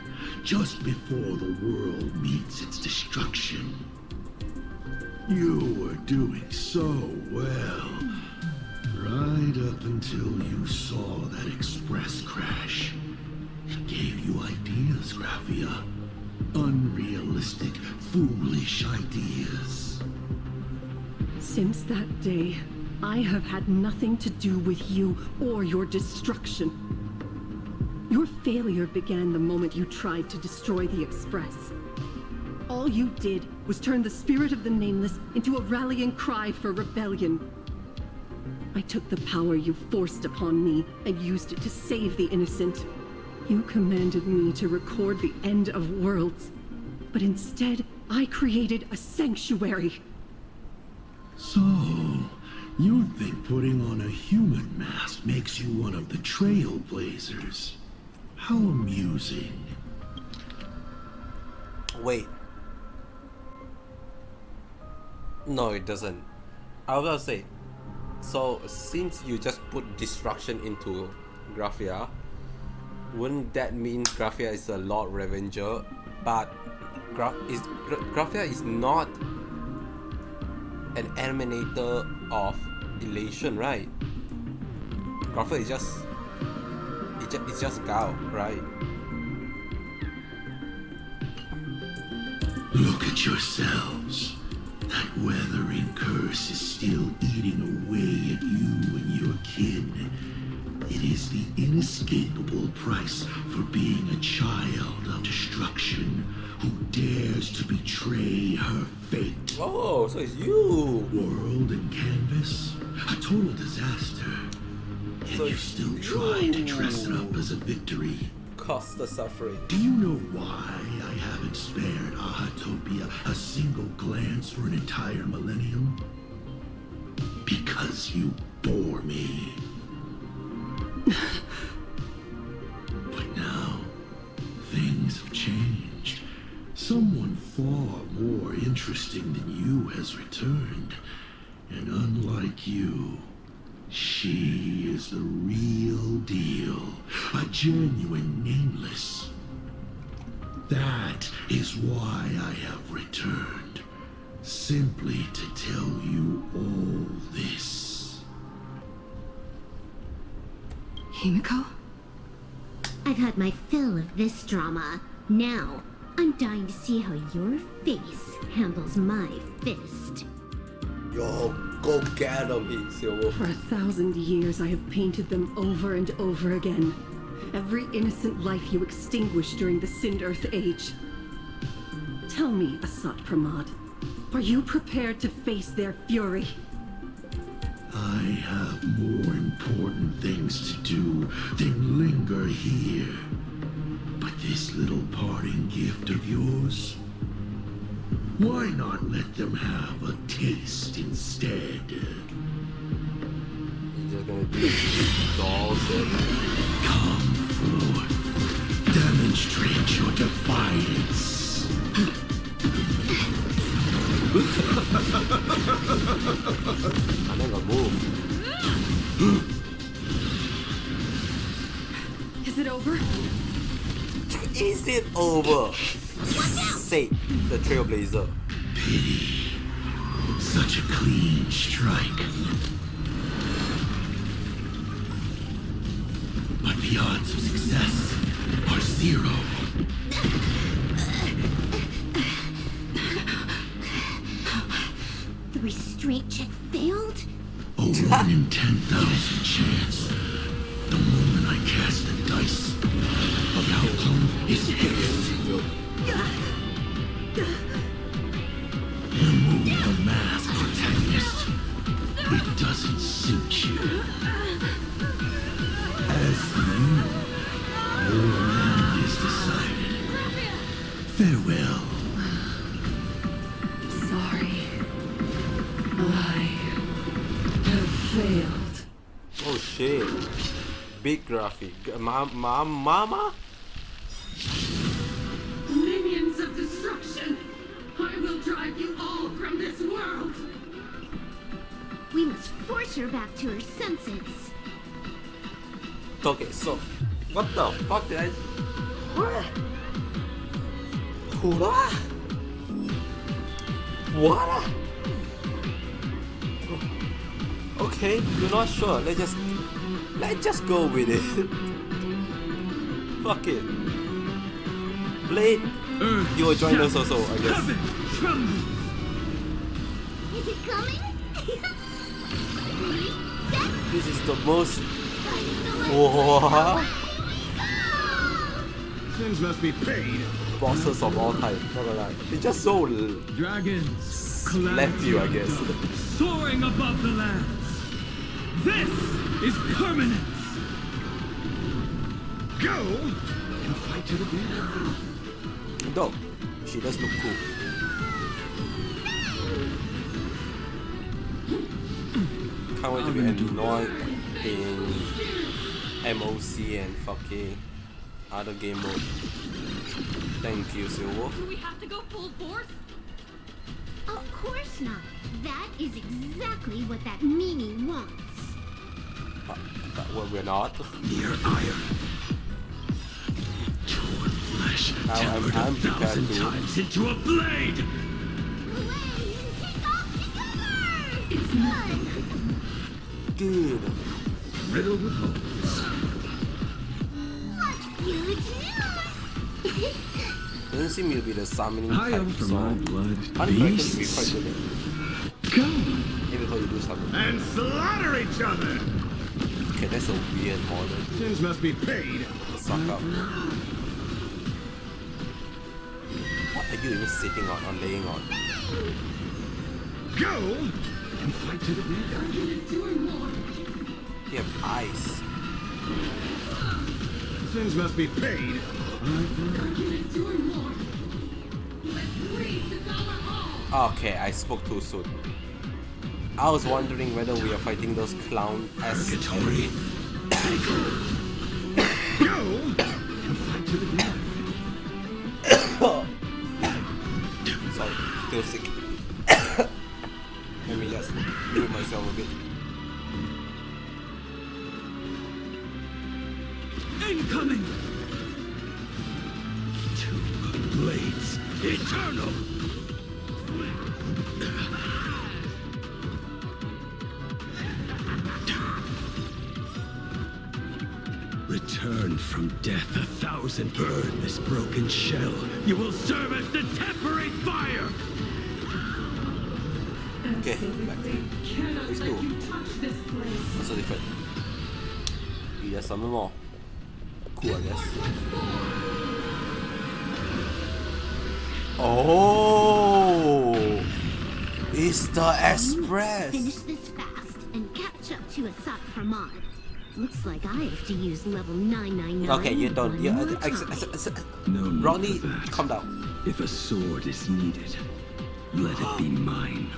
just before the world meets its destruction. You were doing so well, right up until you saw that express crash. It gave you ideas, Graphia. Unrealistic, foolish ideas. Since that day, I have had nothing to do with you or your destruction. Your failure began the moment you tried to destroy the Express. All you did was turn the spirit of the Nameless into a rallying cry for rebellion. I took the power you forced upon me and used it to save the innocent. You commanded me to record the end of worlds, but instead, I created a sanctuary. So, You'd think putting on a human mask makes you one of the trailblazers. How amusing. Wait. No, it doesn't. I will say, so since you just put destruction into Graphia, wouldn't that mean Graphia is a Lord Revenger? But Graphia is not an emanator of elation, right? Graphia is it's just Gao, right? Look at yourselves. That weathering curse is still eating away at you and your kin. It is the inescapable price for being a child of destruction who dares to betray her fate. Oh, so it's you! World and canvas, a total disaster. Yet So you still try to dress it up as a victory. Cost the suffering. Do you know why I haven't spared Ahatopia a single glance for an entire millennium? Because you bore me. But now, things have changed. Someone far more interesting than you has returned. And unlike you, she is the real deal. A genuine nameless. That is why I have returned. Simply to tell you all this. Himiko? I've had my fill of this drama. Now, I'm dying to see how your face handles my fist. Yo, go get him, Silver. For 1,000 years, I have painted them over and over again. Every innocent life you extinguished during the Sind-Earth Age. Tell me, Asat Pramad, are you prepared to face their fury? I have more important things to do than linger here. But this little parting gift of yours, why not let them have a taste instead? You're just gonna be dolls and... Come forth. Demonstrate your defiance. I'm not gonna move. Is it over? Is it over? Say, the Trailblazer. Pity. Such a clean strike. But the odds of success are 0. The restraint check failed? A 1 in 10,000 chance. The moment I cast the dice, the outcome is fixed. Remove the mask, protagonist. It doesn't suit you. As for you, your end is decided. Farewell. Sorry. I have failed. Oh shit. Big graphic. Mama? Minions of destruction! I will drive you all from this world! We must force her back to her senses. Okay, so what the fuck did I... What? What? Okay, you're not sure. Let's just go with it. Fuck it. Blade, you will join us also, I guess. Is it coming? This is the most... What? Sins must be paid. Bosses of all time. Not gonna lie. It's just so Dragons, left you, I guess. soaring above the lands. This is permanence. Go and fight to the end. Though, she does look cool. Can't wait to be annoyed in MOC and fucking other game mode. Thank you, Silver. Do we have to go full force? Of course not. That is exactly what that meanie wants. But well, we're not. Near iron. Torn flesh tempered 1,000 times into a blade! It's good. Good. Riddled with holes. What huge news! Doesn't seem to be the summoning I type, am from so my blood. unexpected to be quite Beasts. good. Go! Even though you do something. And slaughter each other! Okay, that's a weird model. Sins must be paid. Suck up. What are you even sitting on or laying on? Go! And fight to the death. You have eyes. Sins must be paid. Okay, I spoke too soon. I was wondering whether we are fighting those clown as Purgatory. Go! And fight to the death. Sorry, still sick. Let me just mute myself a bit. Incoming! Two blades. Eternal! Return from death 1,000. Burn this broken shell. You will serve as the temporary fire! Okay, back. These two. What's so different? You just summon more. Cool, I guess. Oh! It's the Express! Finish this fast and catch up to Asat Pramod. Looks like I have to use level 999. Okay, you don't. You, No need Ronnie, for that. calm down. If a sword is needed, let it be mine.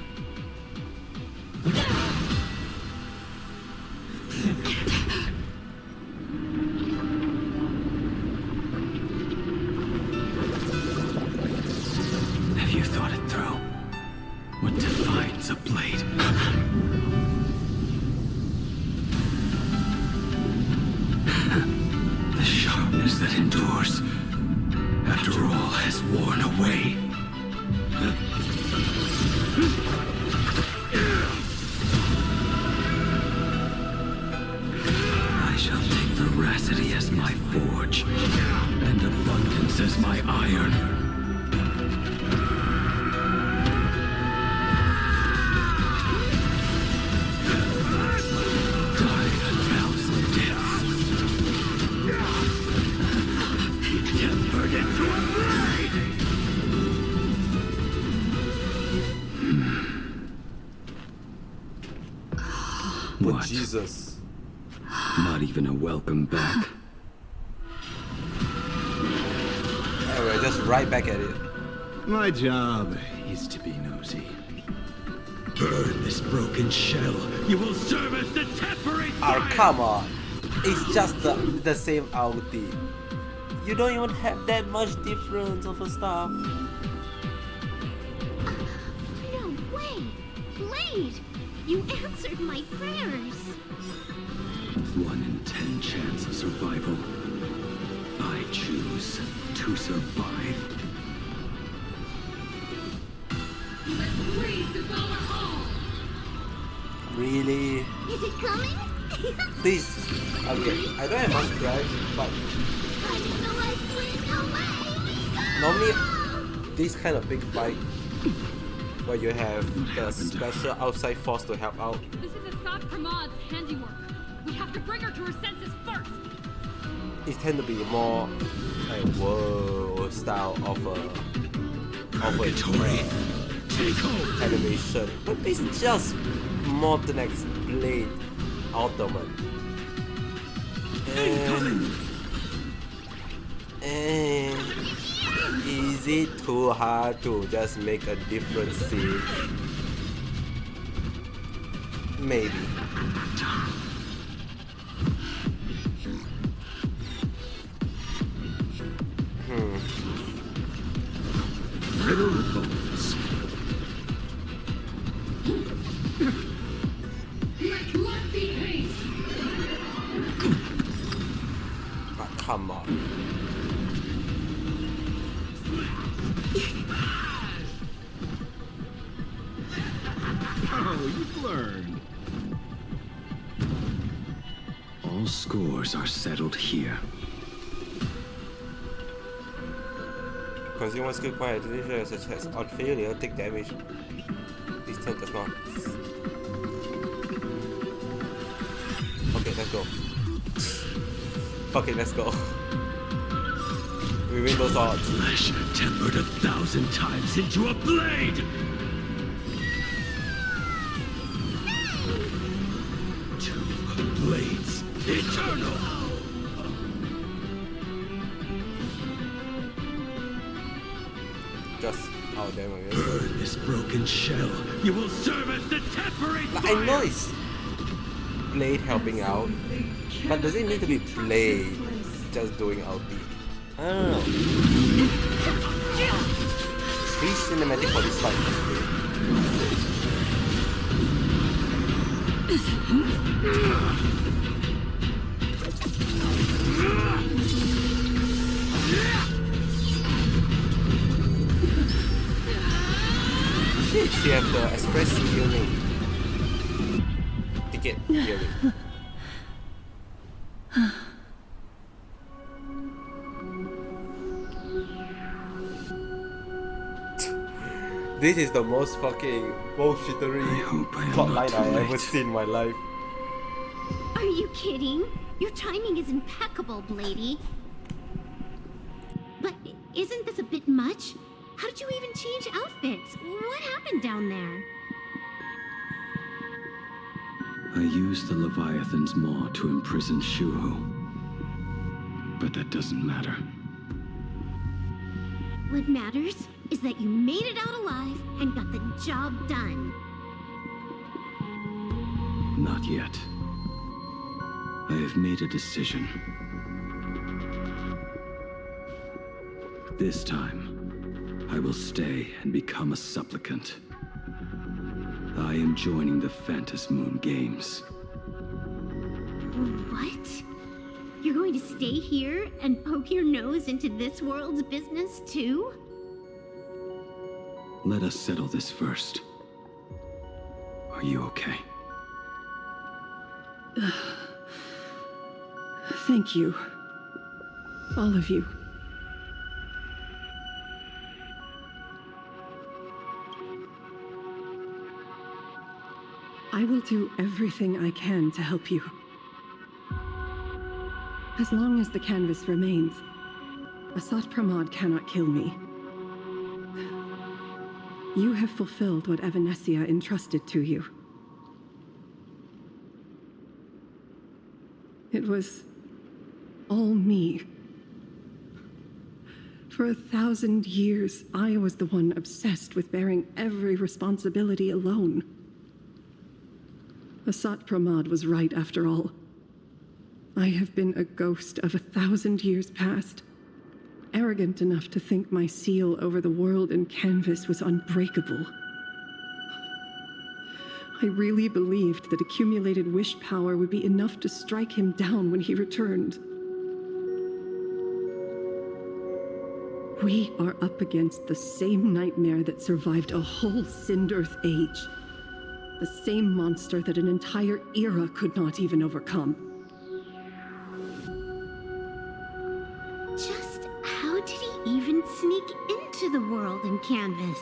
Have you thought it through? What defines a blade? The sharpness that endures, after all has worn away. I shall take veracity as my forge, and abundance as my iron. Die 1,000 deaths. Tempered into a blade! But What? Jesus. Not even a welcome back. Anyway, just right back at it. My job is to be nosy. Burn this broken shell. You will serve as the temporary fire! Oh, come on. It's just the same ulti. You don't even have that much difference of the stuff. No way! Blade! You answered my prayers! 1 in 10 chance of survival. I choose to survive. Really? Is it coming? Please. Okay, I don't have much drive, but I didn't know I slid away! normally this kind of big fight where you have the special outside force to help out. This is Asad Pramod's handiwork. We have to bring her to her senses first. It tend to be more like world style of a animation, but it's just Modern X Blade Ultimate. And is it too hard to just make a different scene? Maybe. Riddle of bones. Ah, come on. Oh, you've learned. All scores are settled here. Consume one skill point such as on failure, take damage. This turn does not. Okay, let's go. Okay, let's go. We win those odds. Flesh tempered 1,000 times into a blade! Two blades eternal! Just out there, I guess. Burn this broken shell. You will serve as the tempering Like, fire! I know it's Blade helping out, but does it need to be Blade just doing ulti? I don't know. Pretty cinematic for this fight. She have the express healing ticket healing. This is the most fucking bullshittery plotline I ever seen in my life. Are you kidding? Your timing is impeccable, Blady. But isn't this a bit much? How did you even change outfits? What happened down there? I used the Leviathan's maw to imprison Shuhu. But that doesn't matter. What matters is that you made it out alive and got the job done. Not yet. I have made a decision. This time, I will stay and become a supplicant. I am joining the Phantas Moon Games. What? You're going to stay here and poke your nose into this world's business too? Let us settle this first. Are you okay? Thank you. All of you. I will do everything I can to help you. As long as the canvas remains, Asat Pramod cannot kill me. You have fulfilled what Evanescia entrusted to you. It was all me. For 1,000 years, I was the one obsessed with bearing every responsibility alone. Asat Pramod was right after all. I have been a ghost of 1,000 years past, arrogant enough to think my seal over the world and canvas was unbreakable. I really believed that accumulated wish power would be enough to strike him down when he returned. We are up against the same nightmare that survived a whole Sindarth age. The same monster that an entire era could not even overcome. Just how did he even sneak into the world in canvas?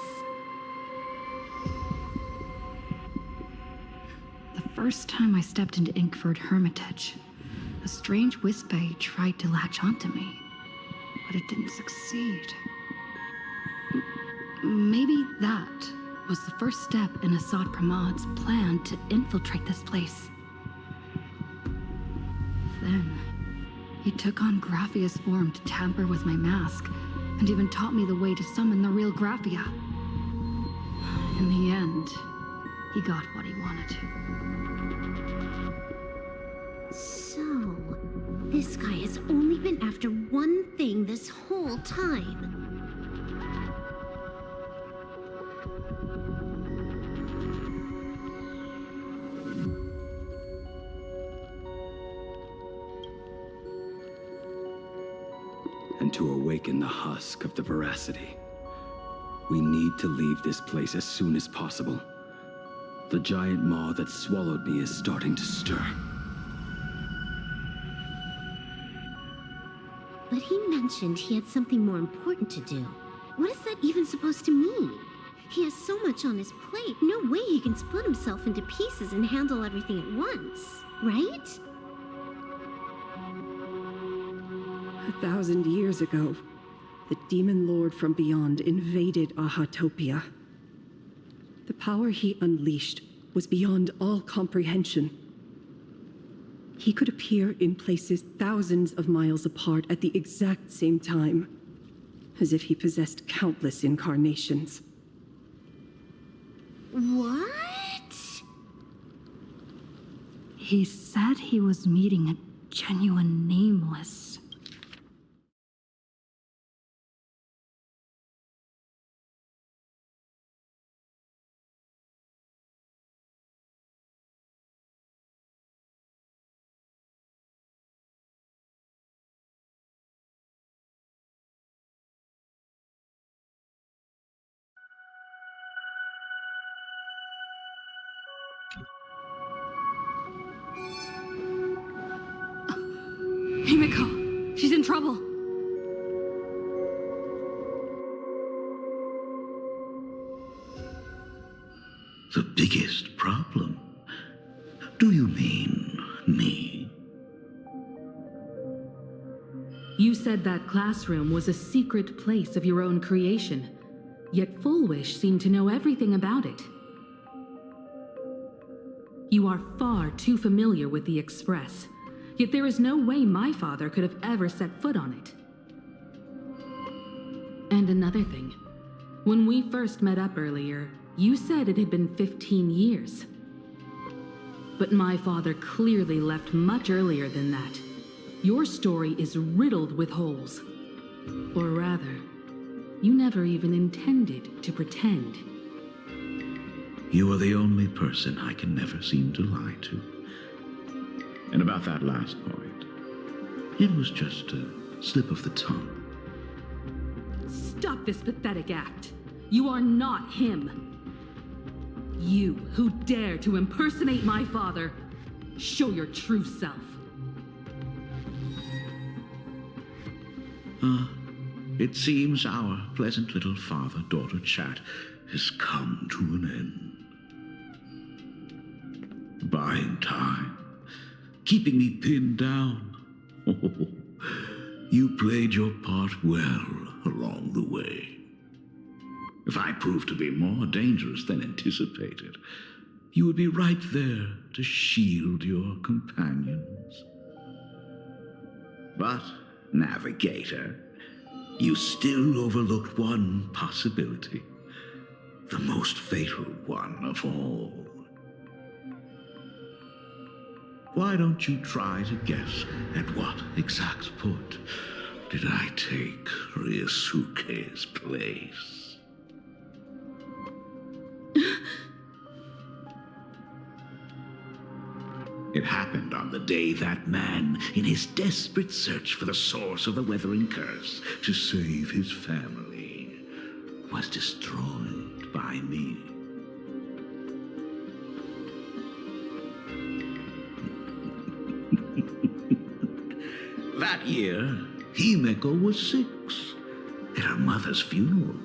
The first time I stepped into Inkford Hermitage, a strange Wispe tried to latch onto me, but it didn't succeed. Maybe that was the first step in Asat Pramod's plan to infiltrate this place. Then, he took on Graphia's form to tamper with my mask, and even taught me the way to summon the real Graphia. In the end, He got what he wanted. So, this guy has only been after one thing this whole time. And to awaken the husk of the veracity, we need to leave this place as soon as possible. The giant maw that swallowed me is starting to stir. But he mentioned he had something more important to do. What is that even supposed to mean? He has so much on his plate, no way he can split himself into pieces and handle everything at once, right? 1,000 years ago, the demon lord from beyond invaded Ahatopia. The power he unleashed was beyond all comprehension. He could appear in places thousands of miles apart at the exact same time, as if he possessed countless incarnations. What? He said he was meeting a genuine nameless. Himiko! She's in trouble! The biggest problem? Do you mean me? You said that classroom was a secret place of your own creation, yet Full Wish seemed to know everything about it. You are far too familiar with the Express, yet there is no way my father could have ever set foot on it. And another thing, when we first met up earlier, you said it had been 15 years. But my father clearly left much earlier than that. Your story is riddled with holes. Or rather, you never even intended to pretend. You are the only person I can never seem to lie to. And about that last point, it was just a slip of the tongue. Stop this pathetic act. You are not him. You who dare to impersonate my father, show your true self. It seems our pleasant little father-daughter chat has come to an end. Buying time, keeping me pinned down. Oh, you played your part well along the way. If I proved to be more dangerous than anticipated, you would be right there to shield your companions. But, Navigator, you still overlooked one possibility. The most fatal one of all. Why don't you try to guess at what exact point did I take Ryusuke's place? It happened on the day that man, in his desperate search for the source of the Weathering Curse to save his family, was destroyed by me. That year, Himeko was 6. At her mother's funeral,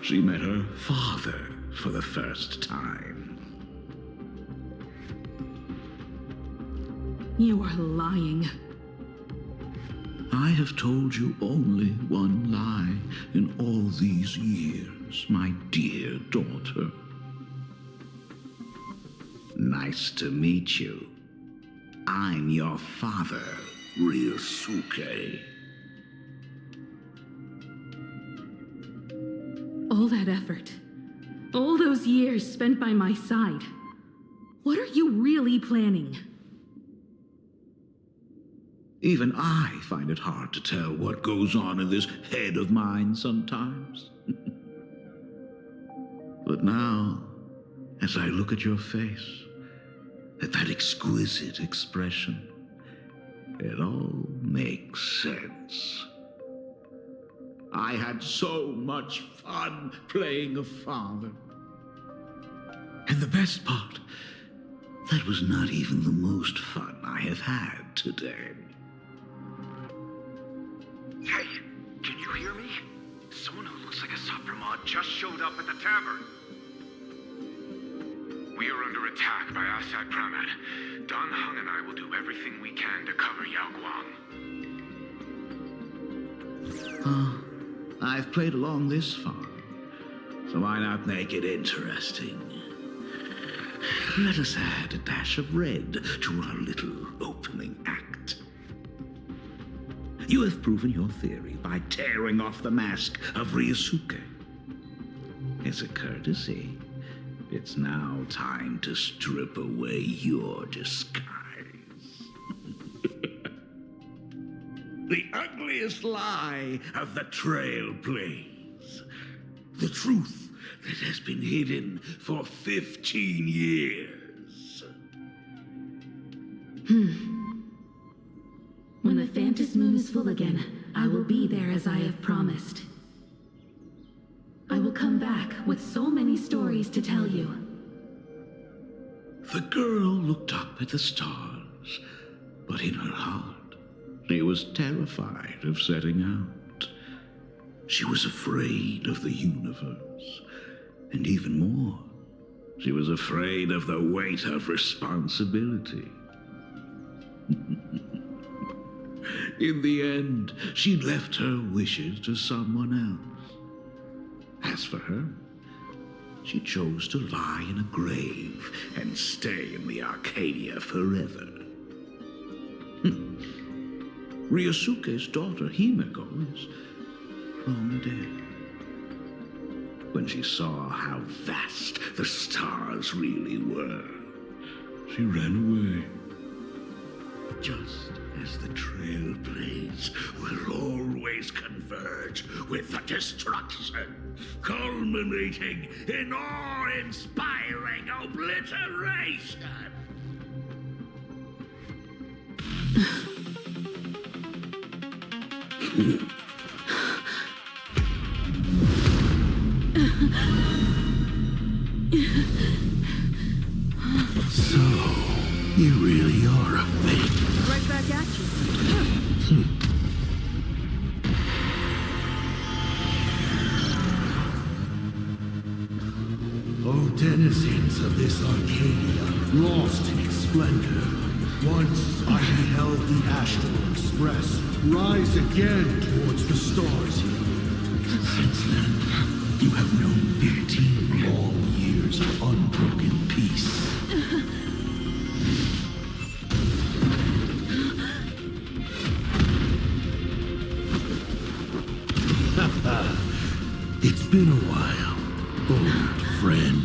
she met her father for the first time. You are lying. I have told you only one lie in all these years, my dear daughter. Nice to meet you. I'm your father, Ryusuke. All that effort, all those years spent by my side, What are you really planning? Even I find it hard to tell what goes on in this head of mine sometimes. But now, as I look at your face, at that exquisite expression, it all makes sense. I had so much fun playing a father. And the best part, that was not even the most fun I have had today. Hey, can you hear me? Someone who looks like a Supremod just showed up at the tavern. We are under attack by Asai Pramad. Don Hung and I will do everything we can to cover Yao Guang. I've played along this far, so why not make it interesting? Let us add a dash of red to our little opening act. You have proven your theory by tearing off the mask of Ryosuke. As a courtesy, it's now time to strip away your disguise. The ugliest lie of the Trail Plains. The truth that has been hidden for 15 years. When the Phantom Moon is full again, I will be there as I have promised. I will come back with so many stories to tell you. The girl looked up at the stars, but in her heart, she was terrified of setting out. She was afraid of the universe, and even more, she was afraid of the weight of responsibility. In the end, she left her wishes to someone else. As for her, she chose to lie in a grave and stay in the Arcadia forever. Ryosuke's daughter, Himeko, is long dead. When she saw how vast the stars really were, she ran away. Just as the Trail Plains will always converge with the destruction, culminating in awe-inspiring obliteration. So, you really are a fake. Right back at you. O denizens of this Arcadia, lost in its splendor, once I beheld the Astral Express rise again towards the stars here. Since then, you have known 15 long years of unbroken peace. It's been a while, old friend.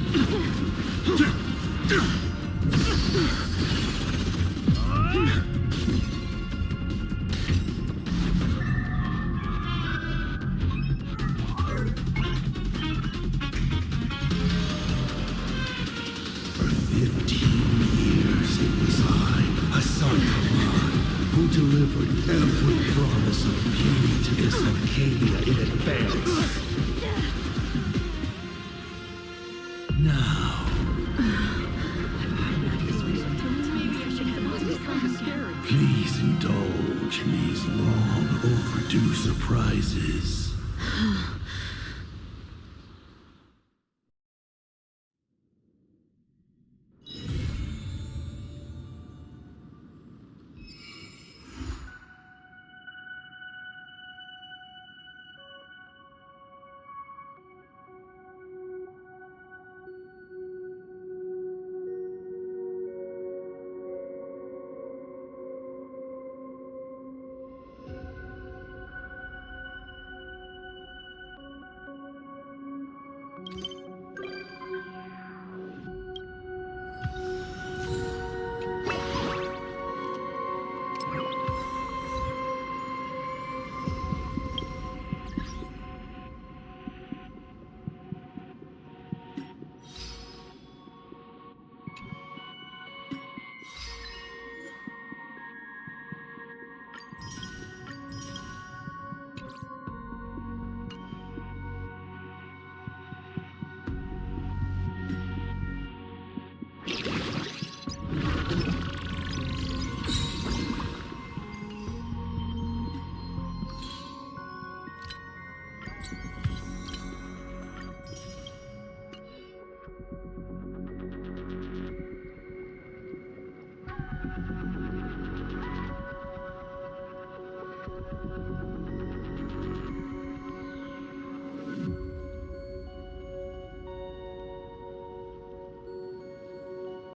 For 15 years it was I, Hassan Khan, who delivered every promise of beauty to this Arcadia in advance. Now, please indulge in these long overdue surprises.